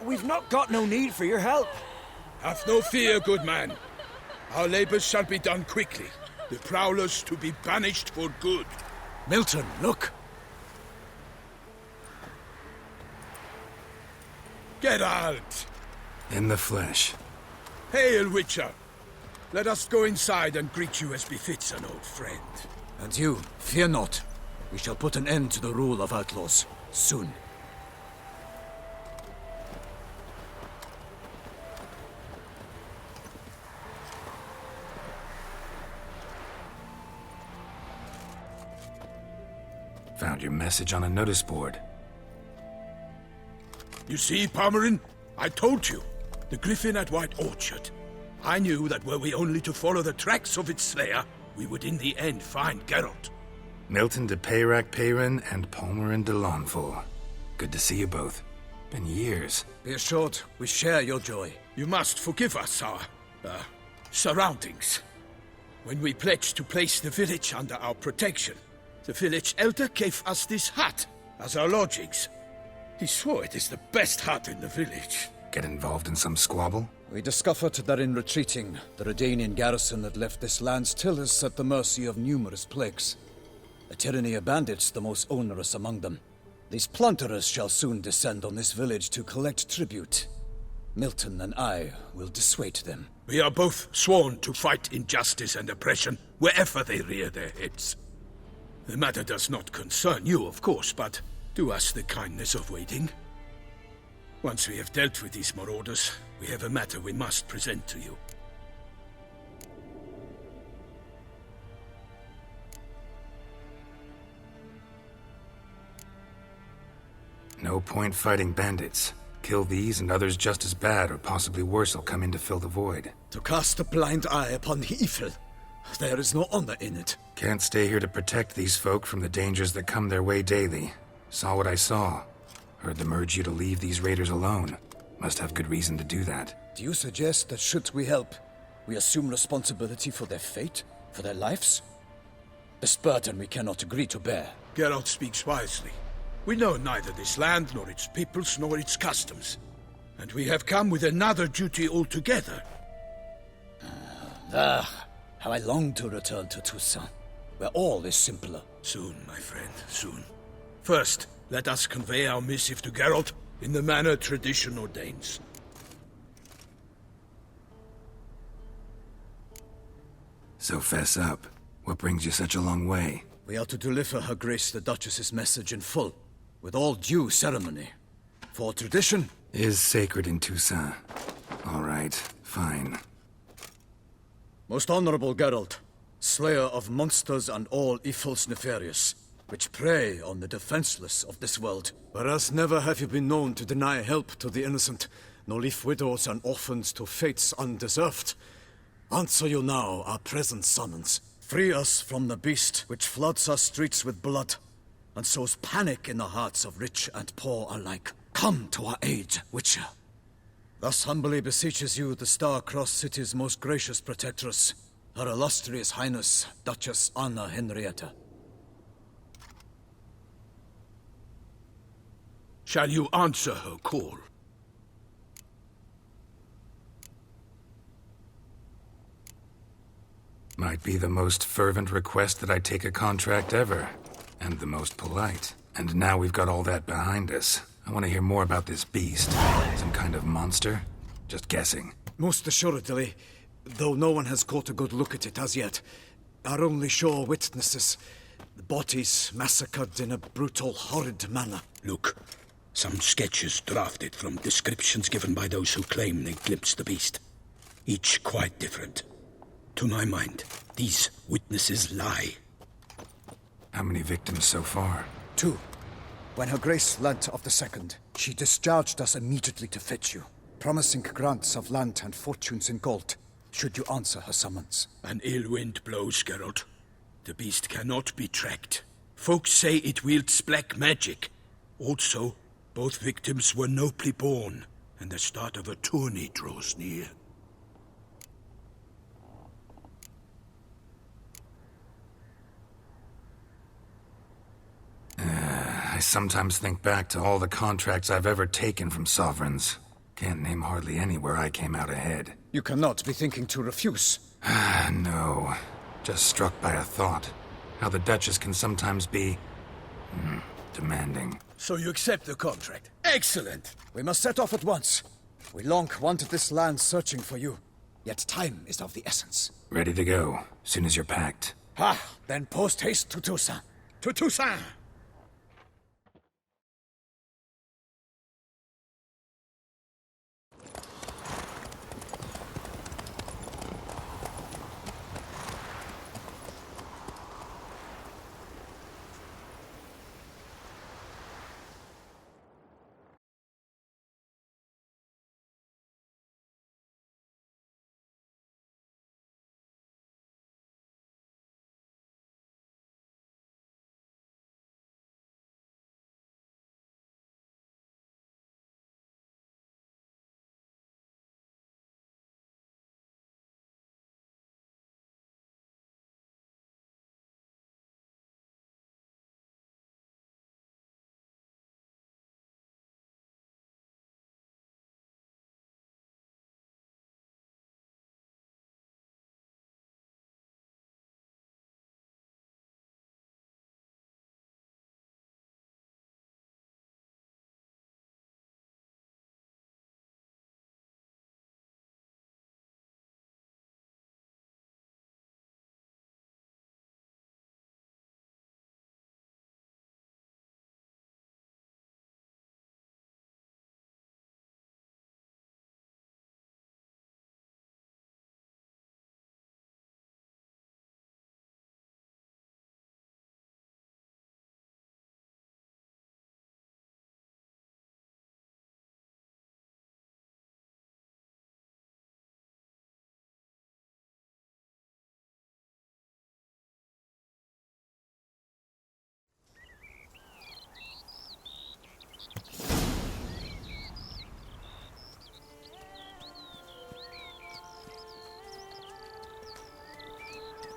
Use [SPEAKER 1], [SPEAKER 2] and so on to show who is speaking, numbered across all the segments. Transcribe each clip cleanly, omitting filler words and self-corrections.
[SPEAKER 1] We've not got no need for your help.
[SPEAKER 2] Have no fear, good man. Our labors shall be done quickly. The prowlers to be banished for good.
[SPEAKER 1] Milton, look!
[SPEAKER 2] Geralt!
[SPEAKER 3] In the flesh.
[SPEAKER 2] Hail, Witcher! Let us go inside and greet you as befits an old friend.
[SPEAKER 1] And you, fear not. We shall put an end to the rule of outlaws, soon.
[SPEAKER 3] Found your message on a notice board.
[SPEAKER 2] You see, Palmerin? I told you. The griffin at White Orchard. I knew that were we only to follow the tracks of its slayer, we would in the end find Geralt.
[SPEAKER 3] Milton de Peyrac Peyrin and Palmerin de Launfal. Good to see you both. Been years.
[SPEAKER 1] Be assured, we share your joy.
[SPEAKER 2] You must forgive us our, surroundings. When we pledged to place the village under our protection, the village elder gave us this hut as our lodgings. He swore it is the best hut in the village.
[SPEAKER 3] Get involved in some squabble?
[SPEAKER 1] We discovered that in retreating, the Redanian garrison that left this land still is at the mercy of numerous plagues. A tyranny of bandits, the most onerous among them. These plunderers shall soon descend on this village to collect tribute. Milton and I will dissuade them.
[SPEAKER 2] We are both sworn to fight injustice and oppression wherever they rear their heads. The matter does not concern you, of course, but do us the kindness of waiting. Once we have dealt with these marauders, we have a matter we must present to you.
[SPEAKER 3] No point fighting bandits. Kill these and others just as bad or possibly worse will come in to fill the void.
[SPEAKER 1] To cast a blind eye upon the evil. There is no honor in it.
[SPEAKER 3] Can't stay here to protect these folk from the dangers that come their way daily. Saw what I saw. Heard them urge you to leave these raiders alone. Must have good reason to do that.
[SPEAKER 1] Do you suggest that should we help, we assume responsibility for their fate, for their lives? This burden we cannot agree to bear.
[SPEAKER 2] Geralt speaks wisely. We know neither this land, nor its peoples, nor its customs. And we have come with another duty altogether.
[SPEAKER 1] How I long to return to Toussaint, where all is simpler.
[SPEAKER 2] Soon, my friend, soon. First, let us convey our missive to Geralt in the manner tradition ordains.
[SPEAKER 3] So fess up. What brings you such a long way?
[SPEAKER 1] We are to deliver Her Grace the Duchess's message in full, with all due ceremony. For tradition
[SPEAKER 3] is sacred in Toussaint. All right, fine.
[SPEAKER 1] Most honorable Geralt, slayer of monsters and all evils nefarious, which prey on the defenseless of this world. Whereas never have you been known to deny help to the innocent, nor leave widows and orphans to fates undeserved. Answer you now our present summons. Free us from the beast which floods our streets with blood, and sows panic in the hearts of rich and poor alike. Come to our aid, Witcher. Thus humbly beseeches you the Star-Crossed City's most gracious protectress, Her Illustrious Highness, Duchess Anna Henrietta.
[SPEAKER 2] Shall you answer her call?
[SPEAKER 3] Might be the most fervent request that I take a contract ever. And the most polite. And now we've got all that behind us. I want to hear more about this beast. Some kind of monster? Just guessing.
[SPEAKER 1] Most assuredly, though no one has caught a good look at it as yet. Our only sure witnesses. The bodies massacred in a brutal, horrid manner.
[SPEAKER 2] Look, some sketches drafted from descriptions given by those who claim they glimpsed the beast. Each quite different. To my mind, these witnesses lie.
[SPEAKER 3] How many victims so far?
[SPEAKER 1] 2. When Her Grace learnt of the second, she discharged us immediately to fetch you, promising grants of land and fortunes in gold, should you answer her summons.
[SPEAKER 2] An ill wind blows, Geralt. The beast cannot be tracked. Folks say it wields black magic. Also, both victims were nobly born, and the start of a tourney draws near.
[SPEAKER 3] I sometimes think back to all the contracts I've ever taken from sovereigns. Can't name hardly anywhere I came out ahead.
[SPEAKER 1] You cannot be thinking to refuse.
[SPEAKER 3] No. Just struck by a thought. How the Duchess can sometimes be... demanding.
[SPEAKER 2] So you accept the contract? Excellent!
[SPEAKER 1] We must set off at once. We long wanted this land searching for you. Yet time is of the essence.
[SPEAKER 3] Ready to go, soon as you're packed.
[SPEAKER 1] Then post haste to Toussaint.
[SPEAKER 2] To Toussaint!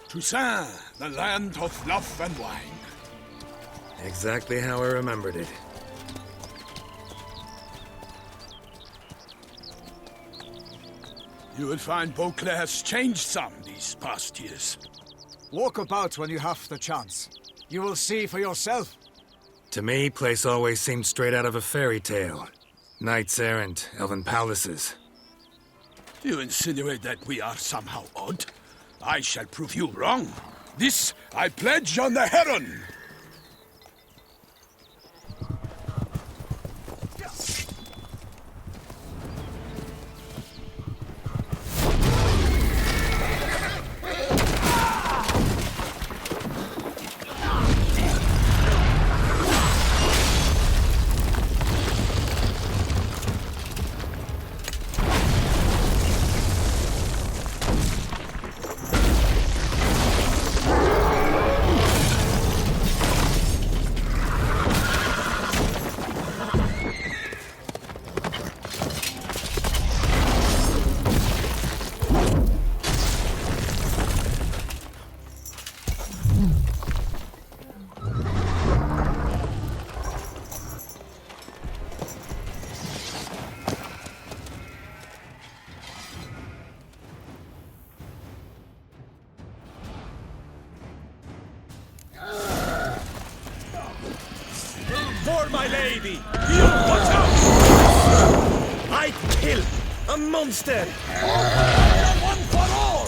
[SPEAKER 2] Toussaint, the land of love and wine.
[SPEAKER 3] Exactly how I remembered it.
[SPEAKER 2] You will find Beauclair's changed some these past years.
[SPEAKER 1] Walk about when you have the chance. You will see for yourself.
[SPEAKER 3] To me, place always seemed straight out of a fairy tale. Knights errant, elven palaces.
[SPEAKER 2] You insinuate that we are somehow odd? I shall prove you wrong. This I pledge on the Heron!
[SPEAKER 4] For my lady! You watch out! I kill a monster! One for all!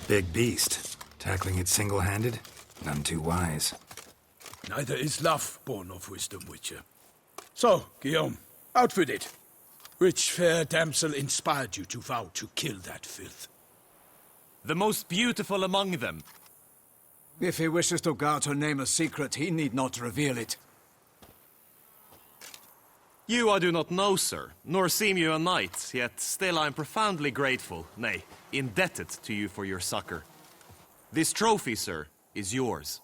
[SPEAKER 3] Big beast. Tackling it single-handed? None too wise.
[SPEAKER 2] Neither is love born of wisdom, Witcher. So, Guillaume, out with it. Which fair damsel inspired you to vow to kill that filth?
[SPEAKER 4] The most beautiful among them.
[SPEAKER 1] If he wishes to guard her name a secret, he need not reveal it.
[SPEAKER 4] You I do not know, sir, nor seem you a knight, yet still I am profoundly grateful, nay, indebted to you for your succor. This trophy, sir, is yours.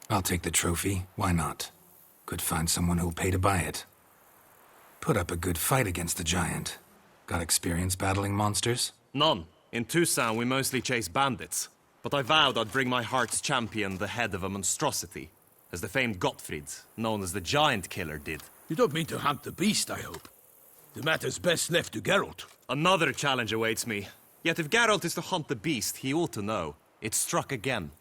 [SPEAKER 3] I'll take the trophy. Why not? Could find someone who'll pay to buy it. Put up a good fight against the giant. Got experience battling monsters?
[SPEAKER 4] None. In Toussaint we mostly chase bandits. But I vowed I'd bring my heart's champion the head of a monstrosity, as the famed Gottfried, known as the Giant Killer, did.
[SPEAKER 2] You don't mean to hunt the beast, I hope. The matter's best left to Geralt.
[SPEAKER 4] Another challenge awaits me. Yet if Geralt is to hunt the beast, he ought to know. It struck again.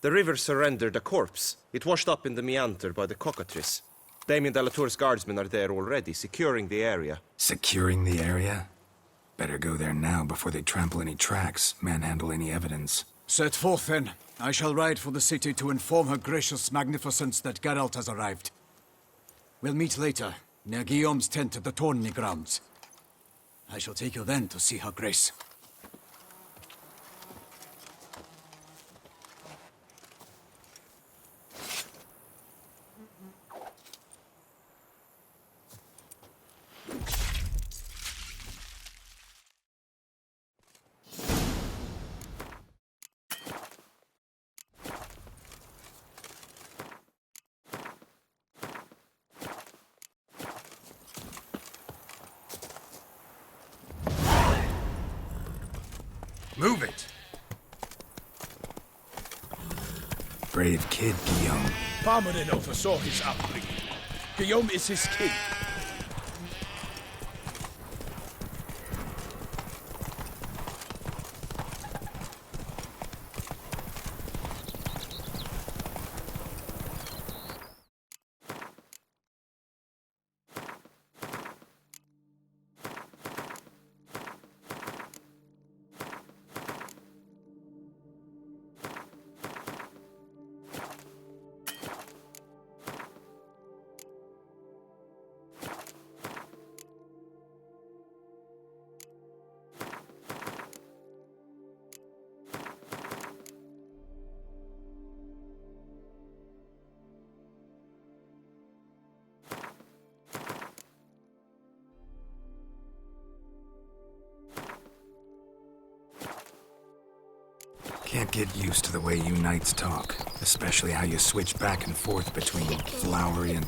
[SPEAKER 4] The river surrendered a corpse. It washed up in the meander by the cockatrice. Damien de la Tour's guardsmen are there already, securing the area.
[SPEAKER 3] Securing the area? Better go there now before they trample any tracks, manhandle any evidence.
[SPEAKER 1] Set forth, then. I shall ride for the city to inform her gracious magnificence that Geralt has arrived. We'll meet later, near Guillaume's tent at the Tourney grounds. I shall take you then to see her grace.
[SPEAKER 3] Move it! Brave kid, Guillaume.
[SPEAKER 2] Parmanin oversaw his upbringing. Guillaume is his king.
[SPEAKER 3] Can't get used to the way you knights talk, especially how you switch back and forth between flowery and,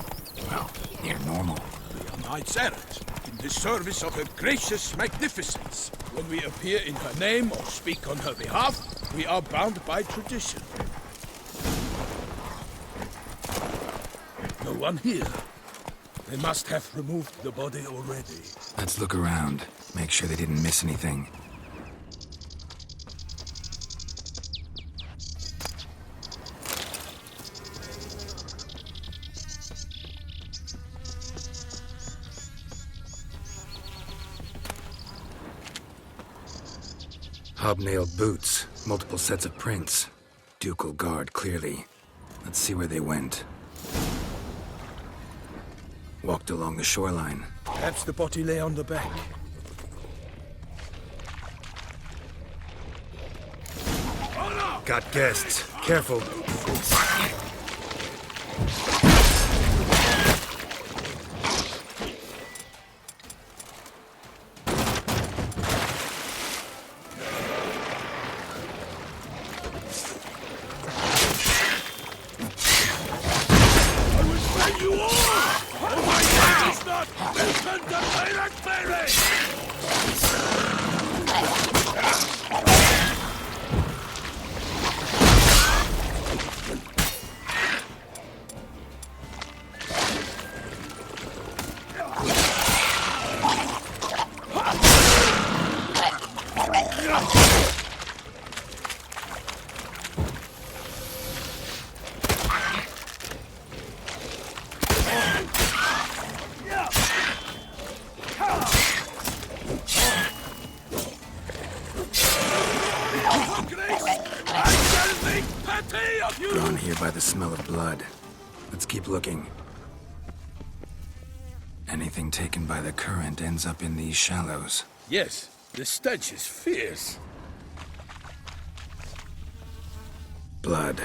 [SPEAKER 3] well, near normal.
[SPEAKER 2] We are knights errant, in the service of her gracious magnificence. When we appear in her name or speak on her behalf, we are bound by tradition. No one here. They must have removed the body already.
[SPEAKER 3] Let's look around, make sure they didn't miss anything. Hobnailed boots, multiple sets of prints. Ducal guard, clearly. Let's see where they went. Walked along the shoreline.
[SPEAKER 2] Perhaps the body lay on the bank.
[SPEAKER 3] Got guests. Careful. here by the smell of blood. Let's keep looking. Anything taken by the current ends up in these shallows.
[SPEAKER 2] Yes, the stench is fierce.
[SPEAKER 3] Blood.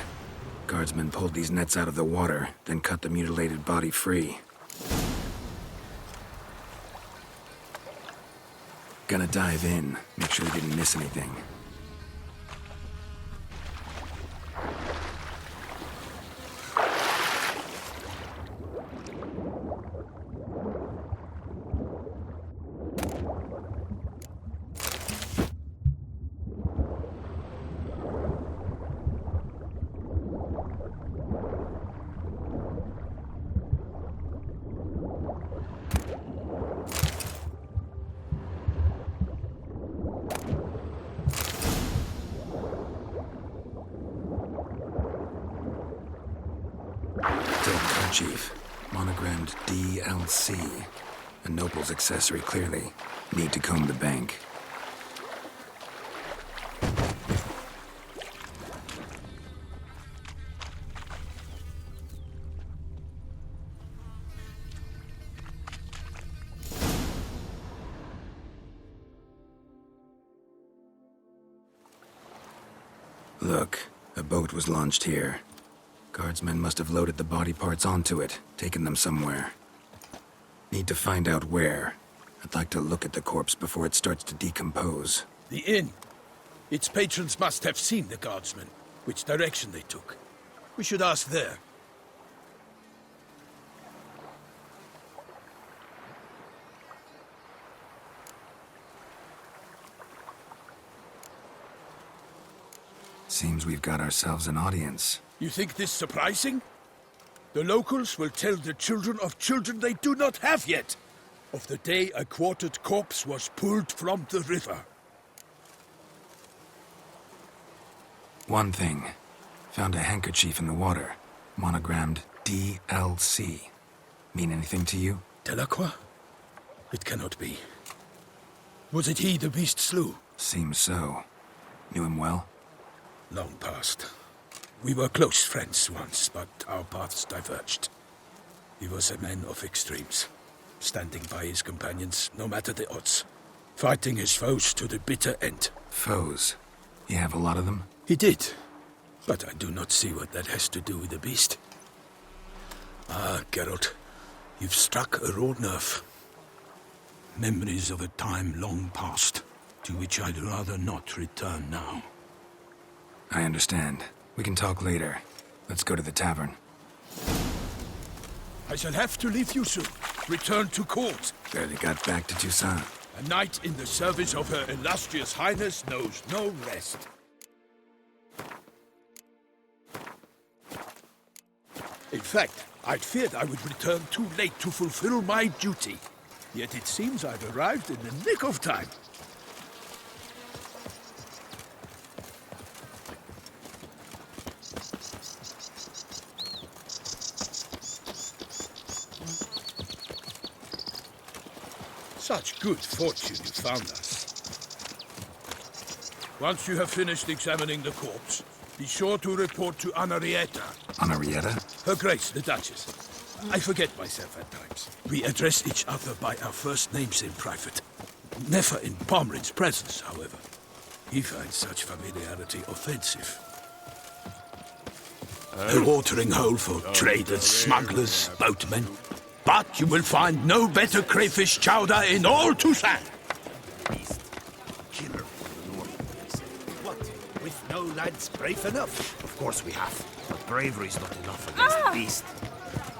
[SPEAKER 3] Guardsmen pulled these nets out of the water, then cut the mutilated body free. Gonna dive in, make sure we didn't miss anything. Chief. Monogrammed DLC. A noble's accessory, clearly. Need to comb the bank. Look, a boat was launched here. Guardsmen must have loaded the body parts onto it, taken them somewhere. Need to find out where. I'd like to look at the corpse before it starts to decompose.
[SPEAKER 2] The inn. Its patrons must have seen the guardsmen, which direction they took. We should ask there.
[SPEAKER 3] Seems we've got ourselves an audience.
[SPEAKER 2] You think this surprising? The locals will tell the children of children they do not have yet, of the day a quartered corpse was pulled from the river.
[SPEAKER 3] One thing. Found a handkerchief in the water. Monogrammed DLC. Mean anything to you?
[SPEAKER 2] Delacroix? It cannot be. Was it he the beast slew?
[SPEAKER 3] Seems so. Knew him well?
[SPEAKER 2] Long past. We were close friends once, but our paths diverged. He was a man of extremes, standing by his companions no matter the odds, fighting his foes to the bitter end.
[SPEAKER 3] Foes? You have a lot of them?
[SPEAKER 2] He did, but I do not see what that has to do with the beast. Ah, Geralt, you've struck a raw nerve. Memories of a time long past, to which I'd rather not return now.
[SPEAKER 3] I understand. We can talk later. Let's go to the tavern.
[SPEAKER 2] I shall have to leave you soon. Return to court.
[SPEAKER 3] Barely got back to Toussaint.
[SPEAKER 2] A knight in the service of Her Illustrious Highness knows no rest. In fact, I'd feared I would return too late to fulfill my duty. Yet it seems I've arrived in the nick of time. Such good fortune you found us. Once you have finished examining the corpse, be sure to report to Anarietta.
[SPEAKER 3] Anarietta?
[SPEAKER 2] Her Grace, the Duchess. I forget myself at times. We address each other by our first names in private. Never in Pomrin's presence, however. He finds such familiarity offensive. A watering hole for traders, smugglers, boatmen. But you will find no better crayfish chowder in all Toussaint.
[SPEAKER 5] Beast. Killer from the north. What? With no lads brave enough? Of course we have. But bravery's not enough against the beast.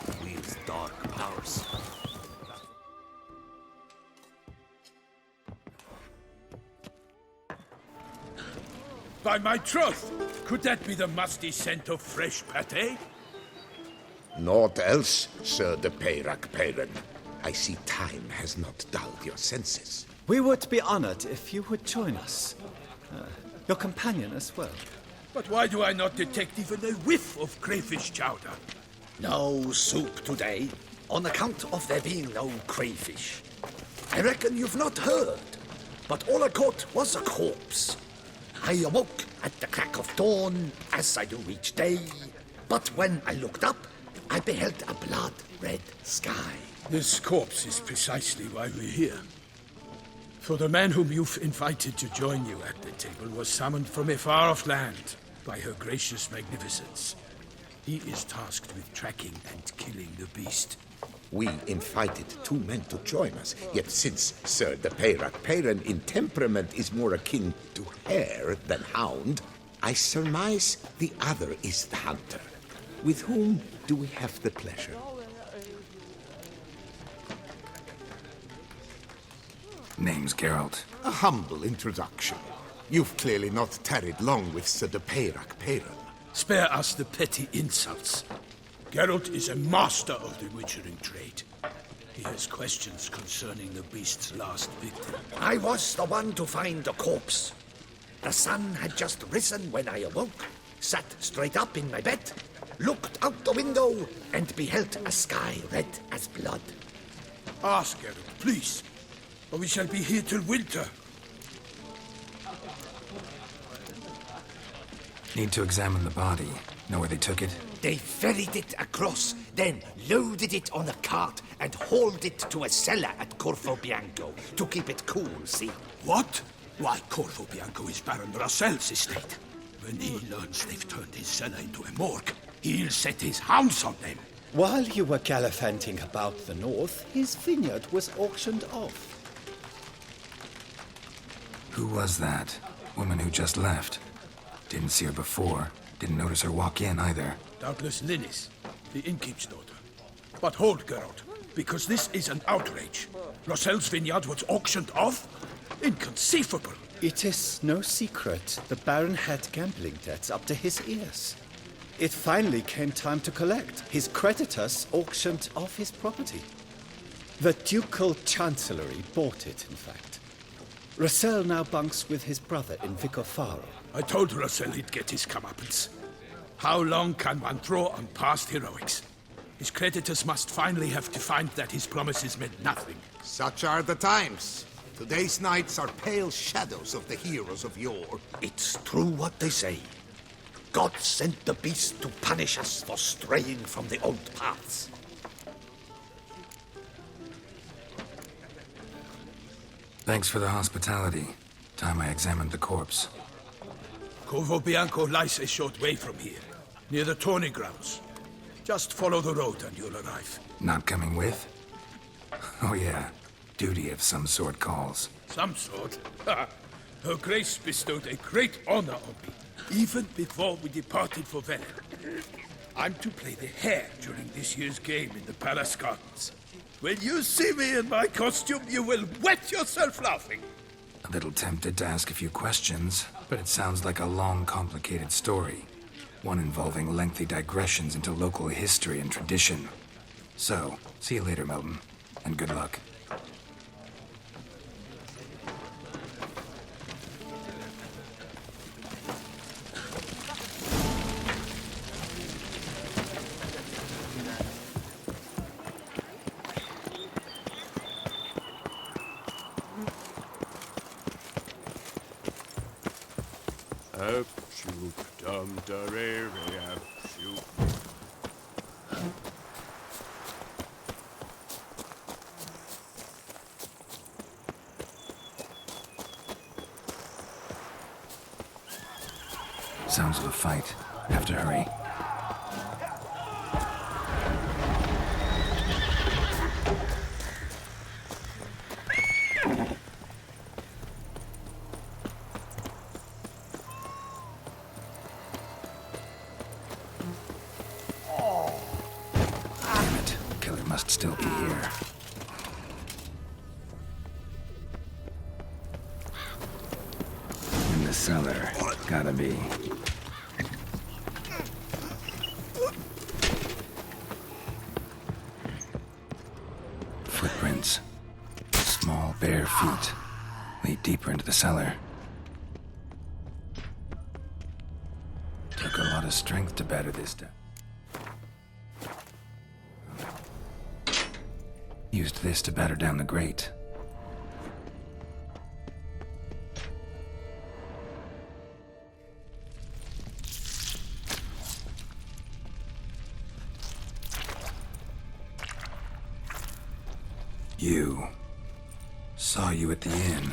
[SPEAKER 5] It wields dark powers.
[SPEAKER 2] By my troth, could that be the musty scent of fresh pâté?
[SPEAKER 6] Naught else, Sir de Peyrac Peyran. I see time has not dulled your senses.
[SPEAKER 7] We would be honored if you would join us. Your companion as well.
[SPEAKER 2] But why do I not detect even a whiff of crayfish chowder?
[SPEAKER 5] No soup today, on account of there being no crayfish. I reckon you've not heard, but all I caught was a corpse. I awoke at the crack of dawn, as I do each day, But when I looked up, I beheld a blood-red sky.
[SPEAKER 2] This corpse is precisely why we're here. For the man whom you've invited to join you at the table was summoned from a far-off land by her gracious magnificence. He is tasked with tracking and killing the beast.
[SPEAKER 6] We invited 2 men to join us, yet since Sir de Peyrac Peyran in temperament is more akin to hare than hound, I surmise the other is the hunter. With whom do we have the pleasure?
[SPEAKER 3] Name's Geralt.
[SPEAKER 6] A humble introduction. You've clearly not tarried long with Sir de Peyrac Peyran.
[SPEAKER 2] Spare us the petty insults. Geralt is a master of the witchering trade. He has questions concerning the beast's last victim.
[SPEAKER 5] I was the one to find the corpse. The sun had just risen when I awoke, sat straight up in my bed, looked out the window, and beheld a sky red as blood.
[SPEAKER 2] Ask Geralt, please, or we shall be here till winter.
[SPEAKER 3] Need to examine the body. Know where they took it?
[SPEAKER 5] They ferried it across, then loaded it on a cart and hauled it to a cellar at Corvo Bianco to keep it cool, see?
[SPEAKER 2] What? Why, Corvo Bianco is Baron Rossel's estate. When he learns they've turned his cellar into a morgue, he'll set his hounds on them.
[SPEAKER 7] While you were gallivanting about the north, his vineyard was auctioned off.
[SPEAKER 3] Who was that? Woman who just left. Didn't see her before. Didn't notice her walk in either.
[SPEAKER 2] Doubtless Linnis, the innkeep's daughter. But hold, Geralt, because this is an outrage. Rossel's vineyard was auctioned off? Inconceivable!
[SPEAKER 7] It is no secret the Baron had gambling debts up to his ears. It finally came time to collect. His creditors auctioned off his property. The Ducal Chancellery bought it, in fact. Rossel now bunks with his brother in Vicofaro.
[SPEAKER 2] I told Rossel he'd get his comeuppance. How long can one throw on past heroics? His creditors must finally have to find that his promises meant nothing.
[SPEAKER 6] Such are the times. Today's knights are pale shadows of the heroes of yore.
[SPEAKER 5] It's true what they say. God sent the beast to punish us for straying from the old paths.
[SPEAKER 3] Thanks for the hospitality. Time I examined the corpse.
[SPEAKER 2] Corvo Bianco lies a short way from here, near the tourney grounds. Just follow the road and you'll arrive.
[SPEAKER 3] Not coming with? Oh yeah, duty of some sort calls.
[SPEAKER 2] Some sort? Ha! Her Grace bestowed a great honor on me, even before we departed for Velen. I'm to play the hare during this year's game in the palace gardens. When you see me in my costume, you will wet yourself laughing.
[SPEAKER 3] A little tempted to ask a few questions, but it sounds like a long, complicated story. One involving lengthy digressions into local history and tradition. So, see you later, Melton, and good luck. Sounds of a fight. Have to hurry. Damn it. Killer must still be here. In the cellar. Gotta be. Footprints. Small, bare feet. Lead deeper into the cellar. Took a lot of strength to batter this down. Used this to batter down the grate. You. Saw you at the inn.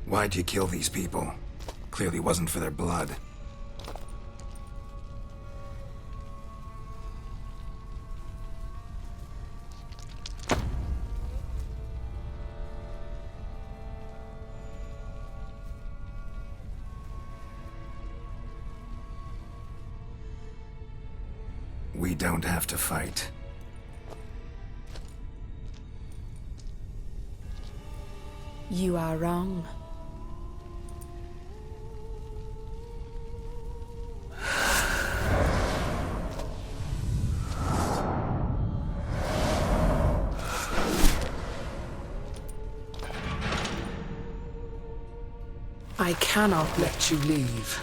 [SPEAKER 3] Why'd you kill these people? Clearly wasn't for their blood. We don't have to fight.
[SPEAKER 8] You are wrong. I cannot let you leave.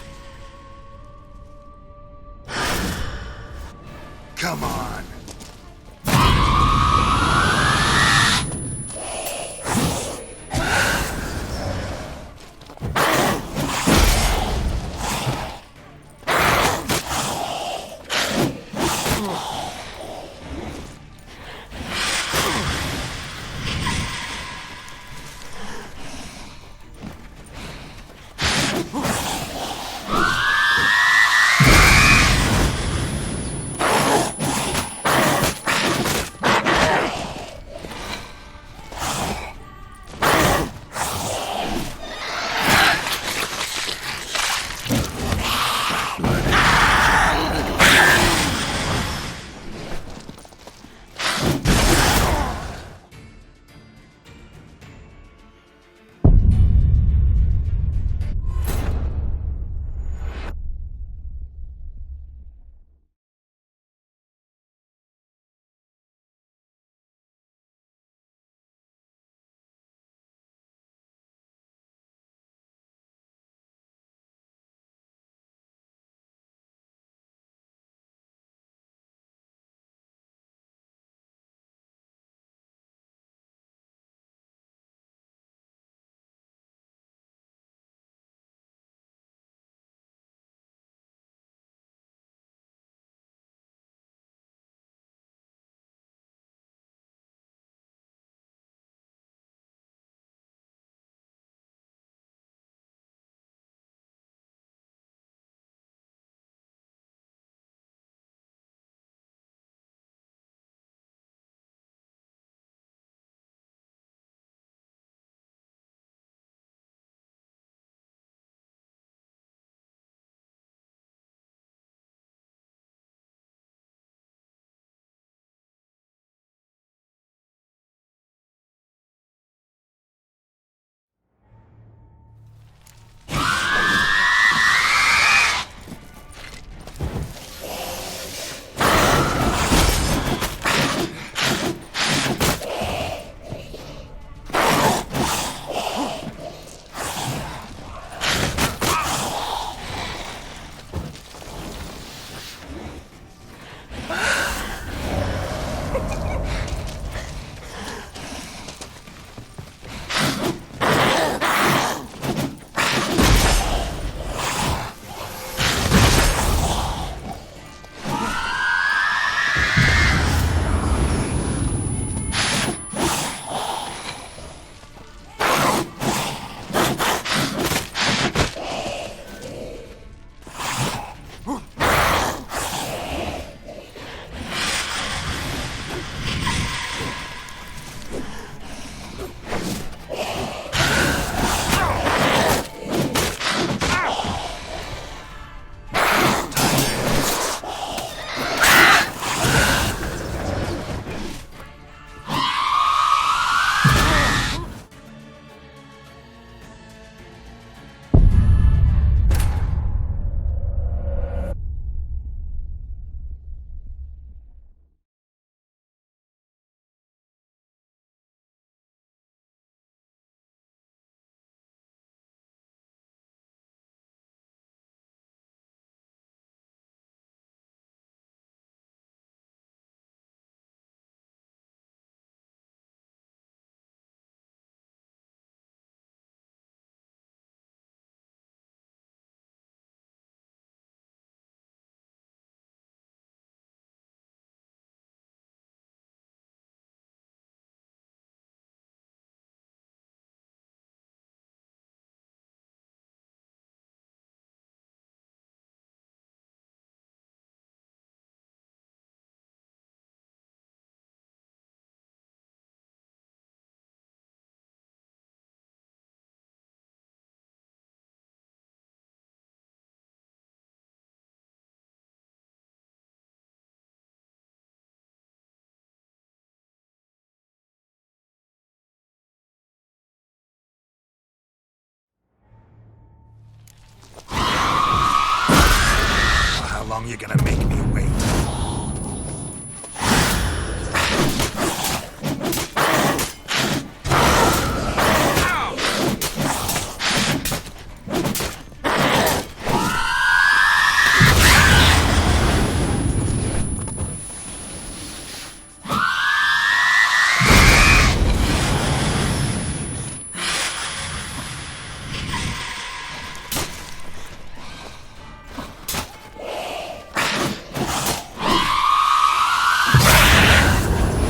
[SPEAKER 3] Come on! long you gonna make me wait?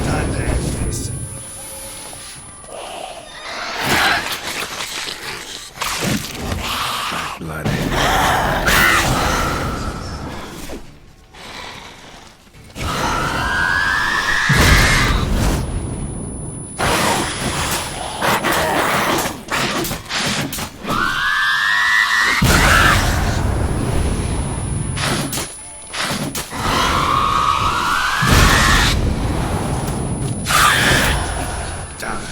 [SPEAKER 3] Time to end this. Blood. Die.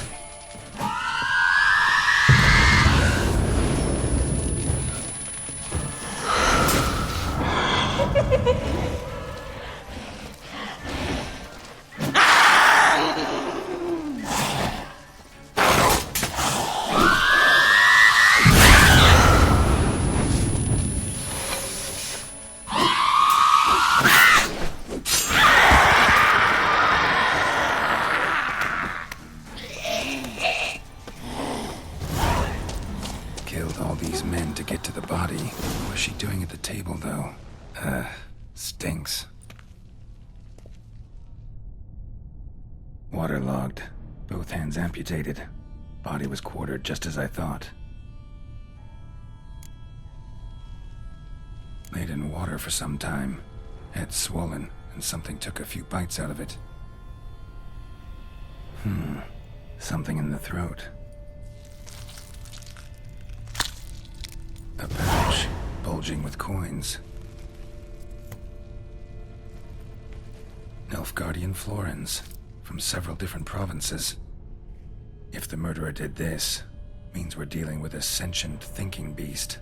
[SPEAKER 3] Killed all these men to get to the body. What was she doing at the table, though? Stinks. Waterlogged. Both hands amputated. Body was quartered just as I thought. Laid in water for some time. Head swollen, and something took a few bites out of it. Something in the throat. A pouch, bulging with coins. Nilfgaardian florins, from several different provinces. If the murderer did this, means we're dealing with a sentient thinking beast.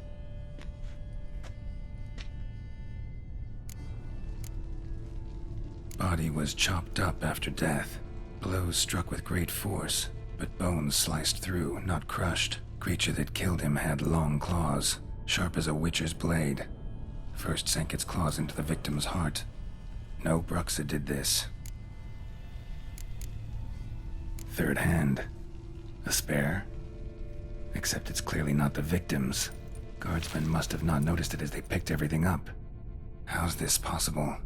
[SPEAKER 3] Body was chopped up after death. Blows struck with great force, but bones sliced through, not crushed. Creature that killed him had long claws, sharp as a witcher's blade. First sank its claws into the victim's heart. No Bruxa did this. Third hand. A spare? Except it's clearly not the victim's. Guardsmen must have not noticed it as they picked everything up. How's this possible?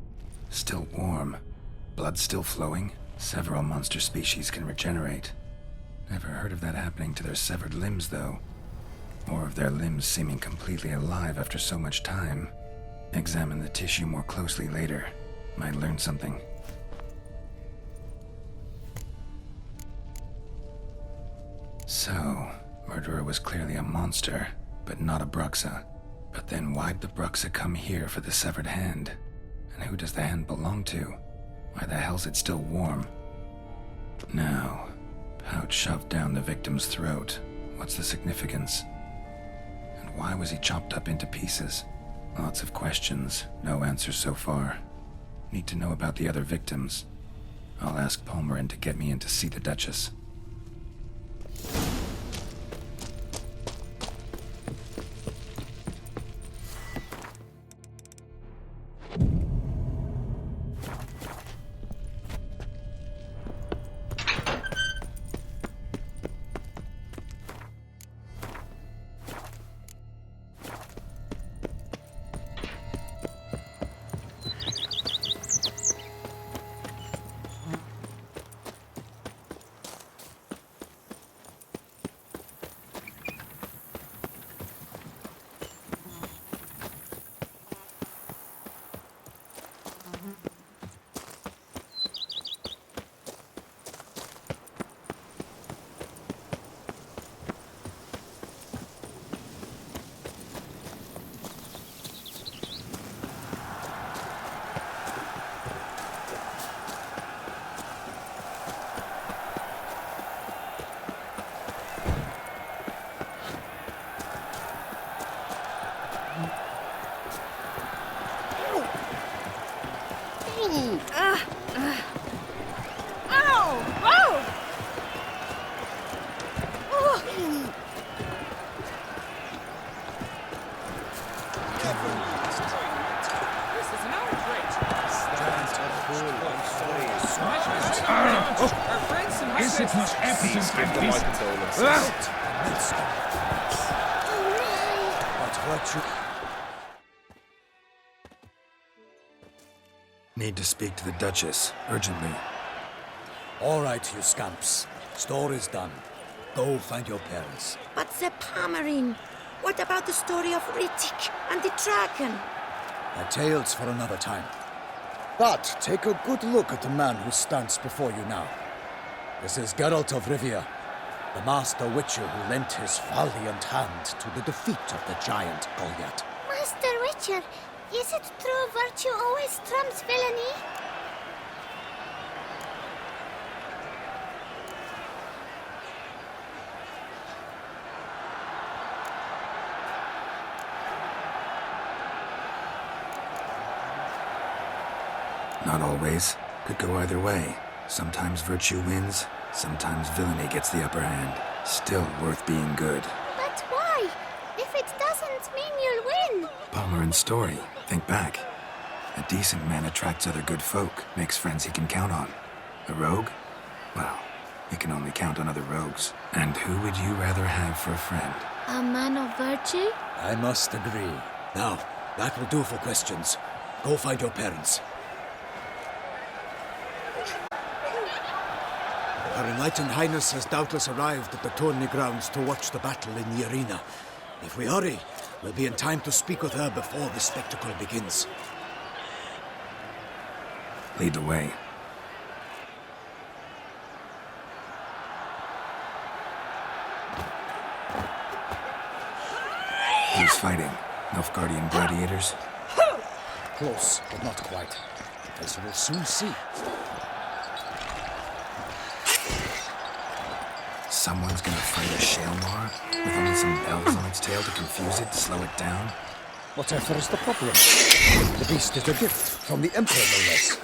[SPEAKER 3] Still warm. Blood still flowing? Several monster species can regenerate. Never heard of that happening to their severed limbs, though. Or of their limbs seeming completely alive after so much time. Examine the tissue more closely later. Might learn something. So, murderer was clearly a monster, but not a Bruxa. But then why'd the Bruxa come here for the severed hand? And who does the hand belong to? Why the hell's it still warm? Now, pouch shoved down the victim's throat. What's the significance? And why was he chopped up into pieces? Lots of questions, no answers so far. Need to know about the other victims. I'll ask Palmerin to get me in to see the Duchess.
[SPEAKER 2] Is it not evident that
[SPEAKER 3] Need to speak to the Duchess, urgently.
[SPEAKER 1] All right, you scamps. Story's done. Go find your parents.
[SPEAKER 9] But the Pomerine, what about the story of Rittik and the dragon?
[SPEAKER 1] A tale's for another time. But take a good look at the man who stands before you now. This is Geralt of Rivia, the master witcher who lent his valiant hand to the defeat of the giant Goliath.
[SPEAKER 10] Master Witcher, is it true virtue always trumps villainy?
[SPEAKER 3] Not always. Could go either way. Sometimes virtue wins, sometimes villainy gets the upper hand. Still worth being good.
[SPEAKER 10] But why? If it doesn't mean you'll win.
[SPEAKER 3] Palmer story. Think back. A decent man attracts other good folk, makes friends he can count on. A rogue? Well, he can only count on other rogues. And who would you rather have for a friend?
[SPEAKER 10] A man of virtue?
[SPEAKER 1] I must agree. Now, that will do for questions. Go find your parents. Her Enlightened Highness has doubtless arrived at the tourney grounds to watch the battle in the arena. If we hurry, we'll be in time to speak with her before the spectacle begins.
[SPEAKER 3] Lead the way. Who's fighting? Nilfgaardian gladiators?
[SPEAKER 1] Close, but not quite. As you will soon see.
[SPEAKER 3] Someone's gonna fight a Shaelmar with only some bells on its tail to confuse it, slow it down?
[SPEAKER 1] Whatever is the problem? The beast is a gift from the Emperor, no less.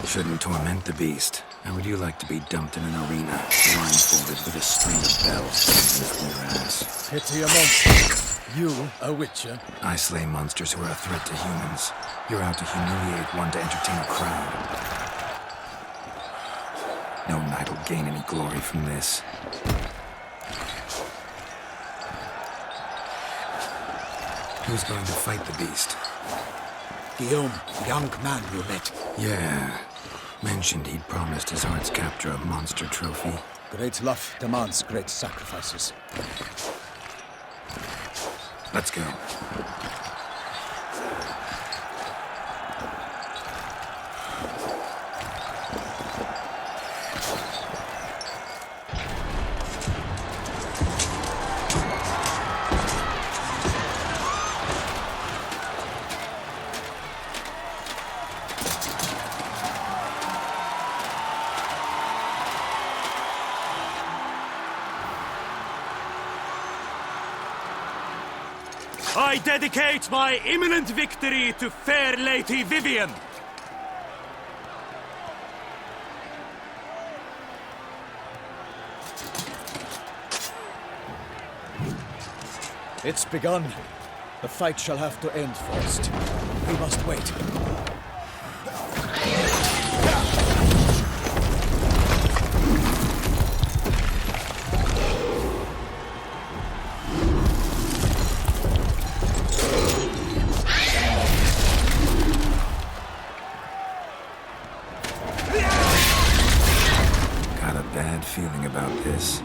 [SPEAKER 3] Shouldn't torment the beast. How would you like to be dumped in an arena, blindfolded with a string of bells in your ass?
[SPEAKER 1] Pity a monster. You, a witcher?
[SPEAKER 3] I slay monsters who are a threat to humans. You're out to humiliate one to entertain a crowd. No knight will gain any glory from this. Who's going to fight the beast?
[SPEAKER 1] Guillaume, the young man you met.
[SPEAKER 3] Yeah. Mentioned he'd promised his heart's captor a monster trophy.
[SPEAKER 1] Great love demands great sacrifices.
[SPEAKER 3] Let's go.
[SPEAKER 11] I dedicate my imminent victory to fair Lady Vivienne.
[SPEAKER 1] It's begun. The fight shall have to end first. We must wait.
[SPEAKER 3] Got a bad feeling about this.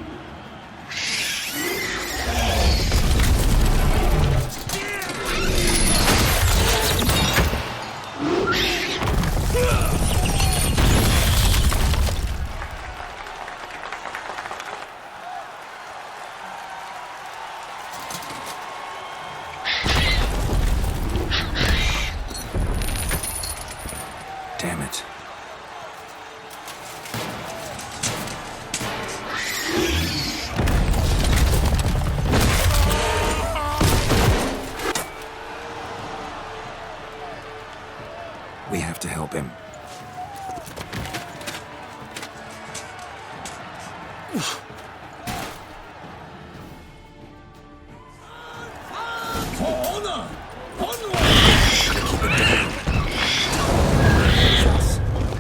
[SPEAKER 3] We have to help him.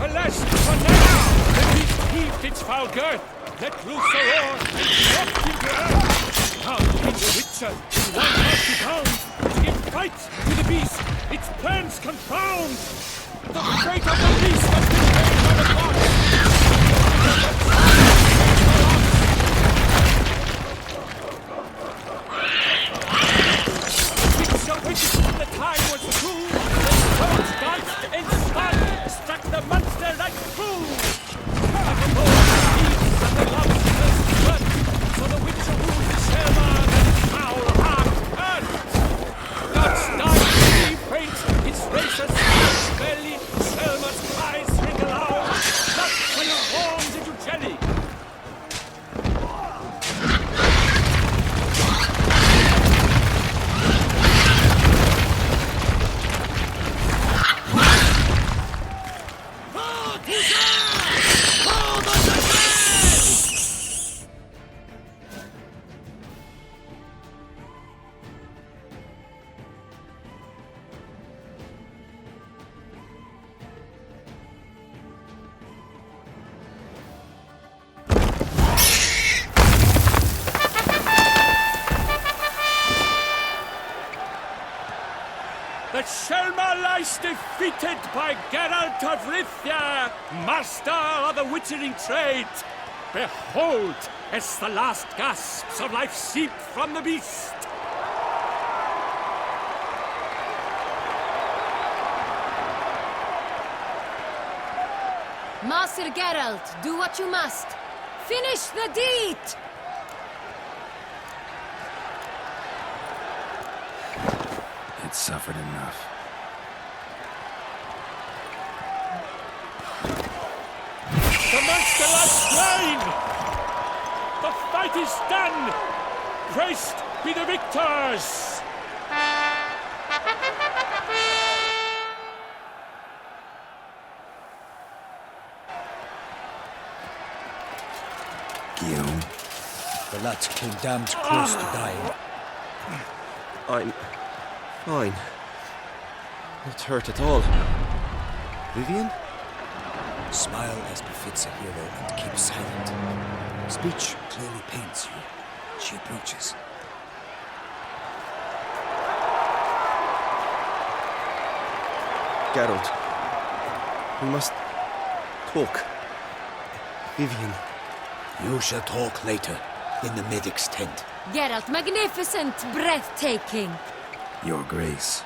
[SPEAKER 11] Alas, for now! The beast heaved its foul girth, let loose the roar, and dropped him to earth. Now came the Witcher, in one mighty bound, to give fight to the beast, its plans confound. The fate of the beast has been made by the gods. So wicked the time was true, the stones danced and spun, struck the monster like fools. But the beasts and the lobsters burnt, so the Witcher ruled Selma and foul heart earth. God's dark sea faints, its racers smash belly, Selma's cries ring aloud, blood transforms into jelly. That Selma lies defeated by Geralt of Rivia, master of the witchering trade. Behold, as the last gasps of life seep from the beast.
[SPEAKER 12] Master Geralt, do what you must. Finish the deed!
[SPEAKER 3] It suffered enough.
[SPEAKER 11] The monster lies slain! The fight is done! Praised be the victors!
[SPEAKER 3] Guillaume,
[SPEAKER 1] The lad came damned close to dying.
[SPEAKER 4] I'm fine. Not hurt at all. Vivian?
[SPEAKER 1] Smile as befits a hero and keep silent. Speech clearly pains you. She approaches.
[SPEAKER 4] Geralt. We must talk. Vivian.
[SPEAKER 1] You shall talk later, in the medic's tent.
[SPEAKER 12] Geralt, magnificent, breathtaking.
[SPEAKER 3] Your Grace.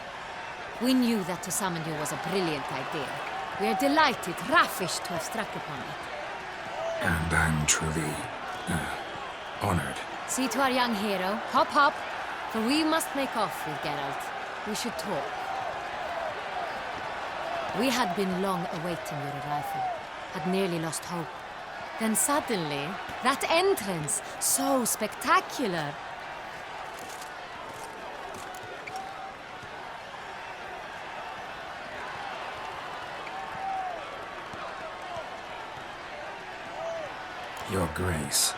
[SPEAKER 12] We knew that to summon you was a brilliant idea. We are delighted, ravished to have struck upon it.
[SPEAKER 3] And I'm truly honored.
[SPEAKER 12] See to our young hero. Hop, hop. For we must make off with Geralt. We should talk. We had been long awaiting your arrival. Had nearly lost hope. Then suddenly, that entrance, so spectacular.
[SPEAKER 3] Your Grace.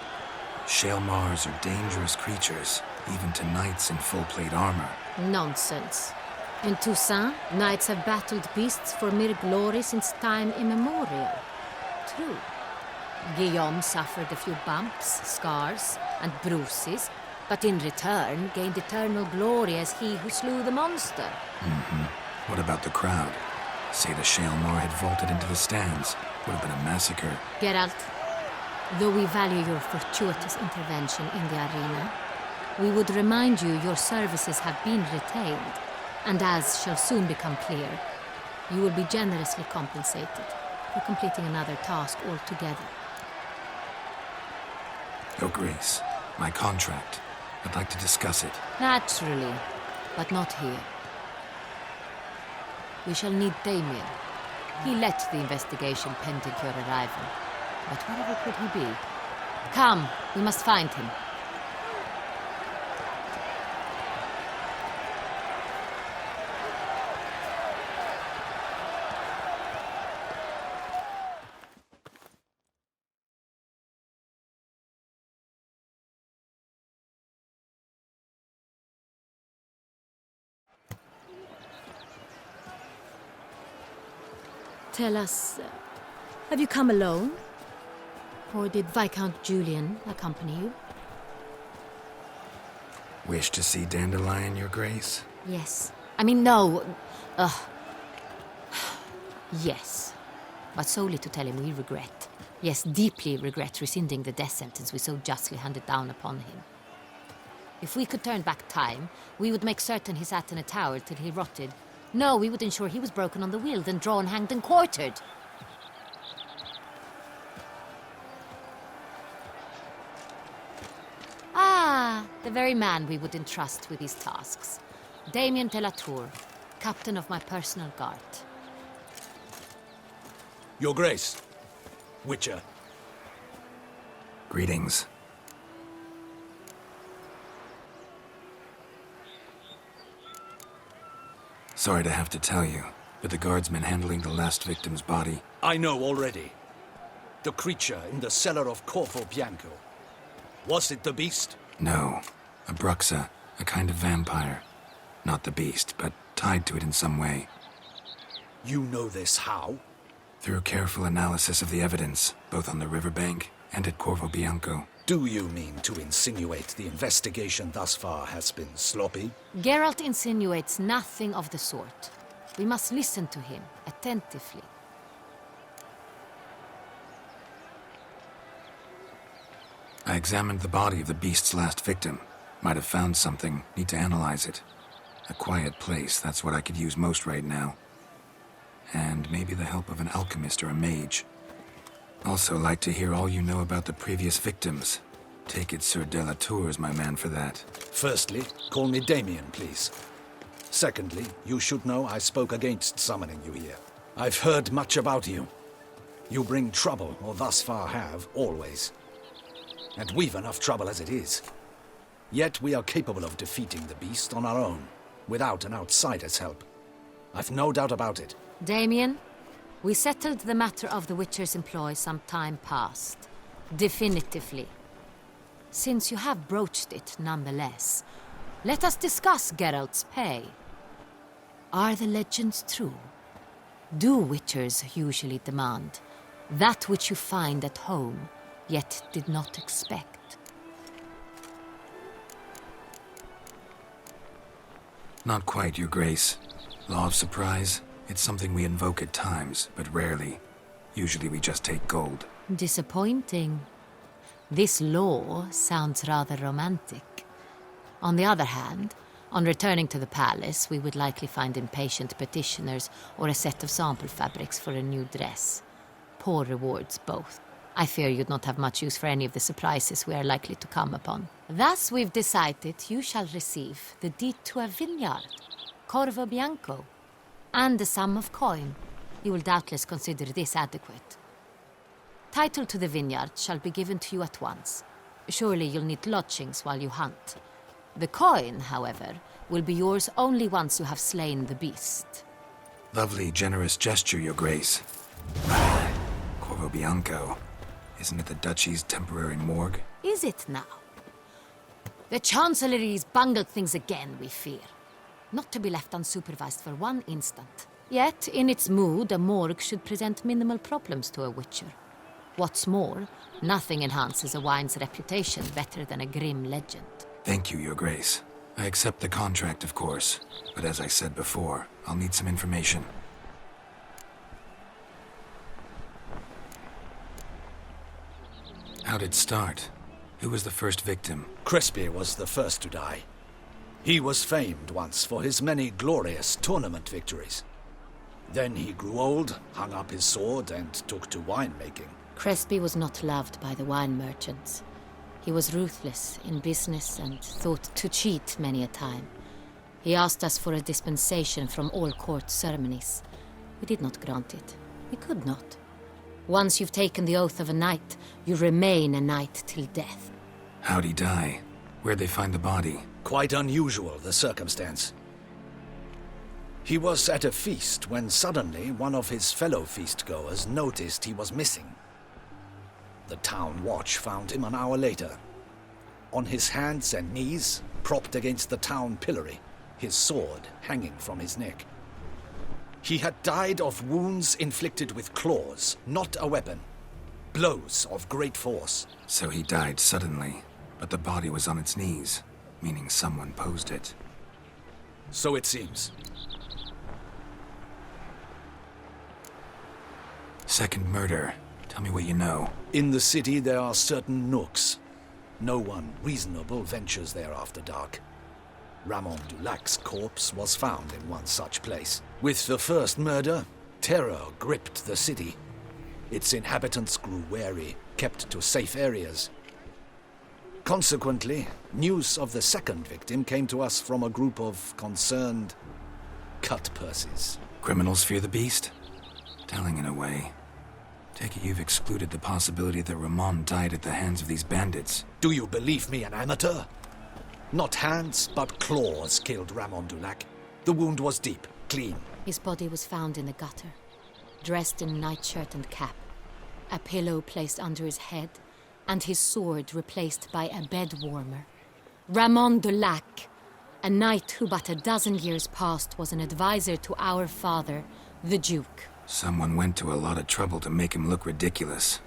[SPEAKER 3] Shaelmars are dangerous creatures, even to knights in full-plate armor.
[SPEAKER 12] Nonsense. In Toussaint, knights have battled beasts for mere glory since time immemorial. True. Guillaume suffered a few bumps, scars, and bruises, but in return gained eternal glory as he who slew the monster.
[SPEAKER 3] What about the crowd? Say the Shaelmar had vaulted into the stands. Would have been a massacre.
[SPEAKER 12] Geralt, though we value your fortuitous intervention in the arena, we would remind you your services have been retained, and as shall soon become clear, you will be generously compensated for completing another task altogether.
[SPEAKER 3] Your Grace, my contract. I'd like to discuss it.
[SPEAKER 12] Naturally, but not here. We shall need Damien. He led the investigation pending your arrival. But wherever could he be? Come, we must find him. Tell us, have you come alone? Or did Viscount Julian accompany you?
[SPEAKER 3] Wish to see Dandelion, Your Grace?
[SPEAKER 12] Yes. I mean, no. Yes. But solely to tell him we regret. Yes, deeply regret rescinding the death sentence we so justly handed down upon him. If we could turn back time, we would make certain he sat in a tower till he rotted. No, we would ensure he was broken on the wheel, then drawn, hanged, and quartered. Ah, the very man we would entrust with these tasks. Damien de la Tour, captain of my personal guard.
[SPEAKER 5] Your Grace. Witcher.
[SPEAKER 3] Greetings. Sorry to have to tell you, but the guardsman handling the last victim's body...
[SPEAKER 5] I know already. The creature in the cellar of Corvo Bianco. Was it the beast?
[SPEAKER 3] No. A Bruxa, a kind of vampire. Not the beast, but tied to it in some way.
[SPEAKER 5] You know this how?
[SPEAKER 3] Through careful analysis of the evidence, both on the riverbank and at Corvo Bianco.
[SPEAKER 5] Do you mean to insinuate the investigation thus far has been sloppy?
[SPEAKER 12] Geralt insinuates nothing of the sort. We must listen to him attentively.
[SPEAKER 3] I examined the body of the beast's last victim. Might have found something, need to analyze it. A quiet place, that's what I could use most right now. And maybe the help of an alchemist or a mage. Also like to hear all you know about the previous victims. Take it Sir de la Tour is my man for that.
[SPEAKER 5] Firstly, call me Damien, please. Secondly, you should know I spoke against summoning you here. I've heard much about you. You bring trouble, or thus far have, always. And we've enough trouble as it is. Yet we are capable of defeating the beast on our own, without an outsider's help. I've no doubt about it.
[SPEAKER 12] Damien, we settled the matter of the Witcher's employ some time past. Definitively. Since you have broached it nonetheless, let us discuss Geralt's pay. Are the legends true? Do Witchers usually demand that which you find at home, yet did not expect?
[SPEAKER 3] Not quite, Your Grace. Law of surprise, it's something we invoke at times, but rarely. Usually we just take gold.
[SPEAKER 12] Disappointing. This law sounds rather romantic. On the other hand, on returning to the palace, we would likely find impatient petitioners or a set of sample fabrics for a new dress. Poor rewards, both. I fear you'd not have much use for any of the surprises we are likely to come upon. Thus, we've decided you shall receive the deed to a vineyard, Corvo Bianco, and a sum of coin. You will doubtless consider this adequate. Title to the vineyard shall be given to you at once. Surely you'll need lodgings while you hunt. The coin, however, will be yours only once you have slain the beast.
[SPEAKER 3] Lovely, generous gesture, Your Grace. Corvo Bianco. Isn't it the Duchy's temporary morgue?
[SPEAKER 12] Is it now? The Chancellery's bungled things again, we fear. Not to be left unsupervised for one instant. Yet, in its mood, a morgue should present minimal problems to a Witcher. What's more, nothing enhances a wine's reputation better than a grim legend.
[SPEAKER 3] Thank you, Your Grace. I accept the contract, of course. But as I said before, I'll need some information. How'd it start? Who was the first victim?
[SPEAKER 5] Crespi was the first to die. He was famed once for his many glorious tournament victories. Then he grew old, hung up his sword, and took to winemaking.
[SPEAKER 12] Crespi was not loved by the wine merchants. He was ruthless in business and thought to cheat many a time. He asked us for a dispensation from all court ceremonies. We did not grant it. We could not. Once you've taken the oath of a knight, you remain a knight till death.
[SPEAKER 3] How'd he die? Where'd they find the body?
[SPEAKER 5] Quite unusual, the circumstance. He was at a feast when suddenly one of his fellow feastgoers noticed he was missing. The town watch found him an hour later. On his hands and knees, propped against the town pillory, his sword hanging from his neck.
[SPEAKER 7] He had died of wounds inflicted with claws, not a weapon. Blows of great force.
[SPEAKER 3] So he died suddenly, but the body was on its knees, meaning someone posed it.
[SPEAKER 7] So it seems.
[SPEAKER 3] Second murder. Tell me what you know.
[SPEAKER 7] In the city there are certain nooks. No one reasonable ventures there after dark. Ramon Dulac's corpse was found in one such place. With the first murder, terror gripped the city. Its inhabitants grew wary, kept to safe areas. Consequently, news of the second victim came to us from a group of concerned cut-purses.
[SPEAKER 3] Criminals fear the beast? Telling in a way. Take it you've excluded the possibility that Ramon died at the hands of these bandits.
[SPEAKER 7] Do you believe me an amateur? Not hands, but claws killed Ramon Dulac. The wound was deep, clean.
[SPEAKER 12] His body was found in the gutter, dressed in nightshirt and cap, a pillow placed under his head, and his sword replaced by a bed warmer. Ramon Dulac, a knight who but a dozen years past was an advisor to our father, the Duke.
[SPEAKER 3] Someone went to a lot of trouble to make him look ridiculous.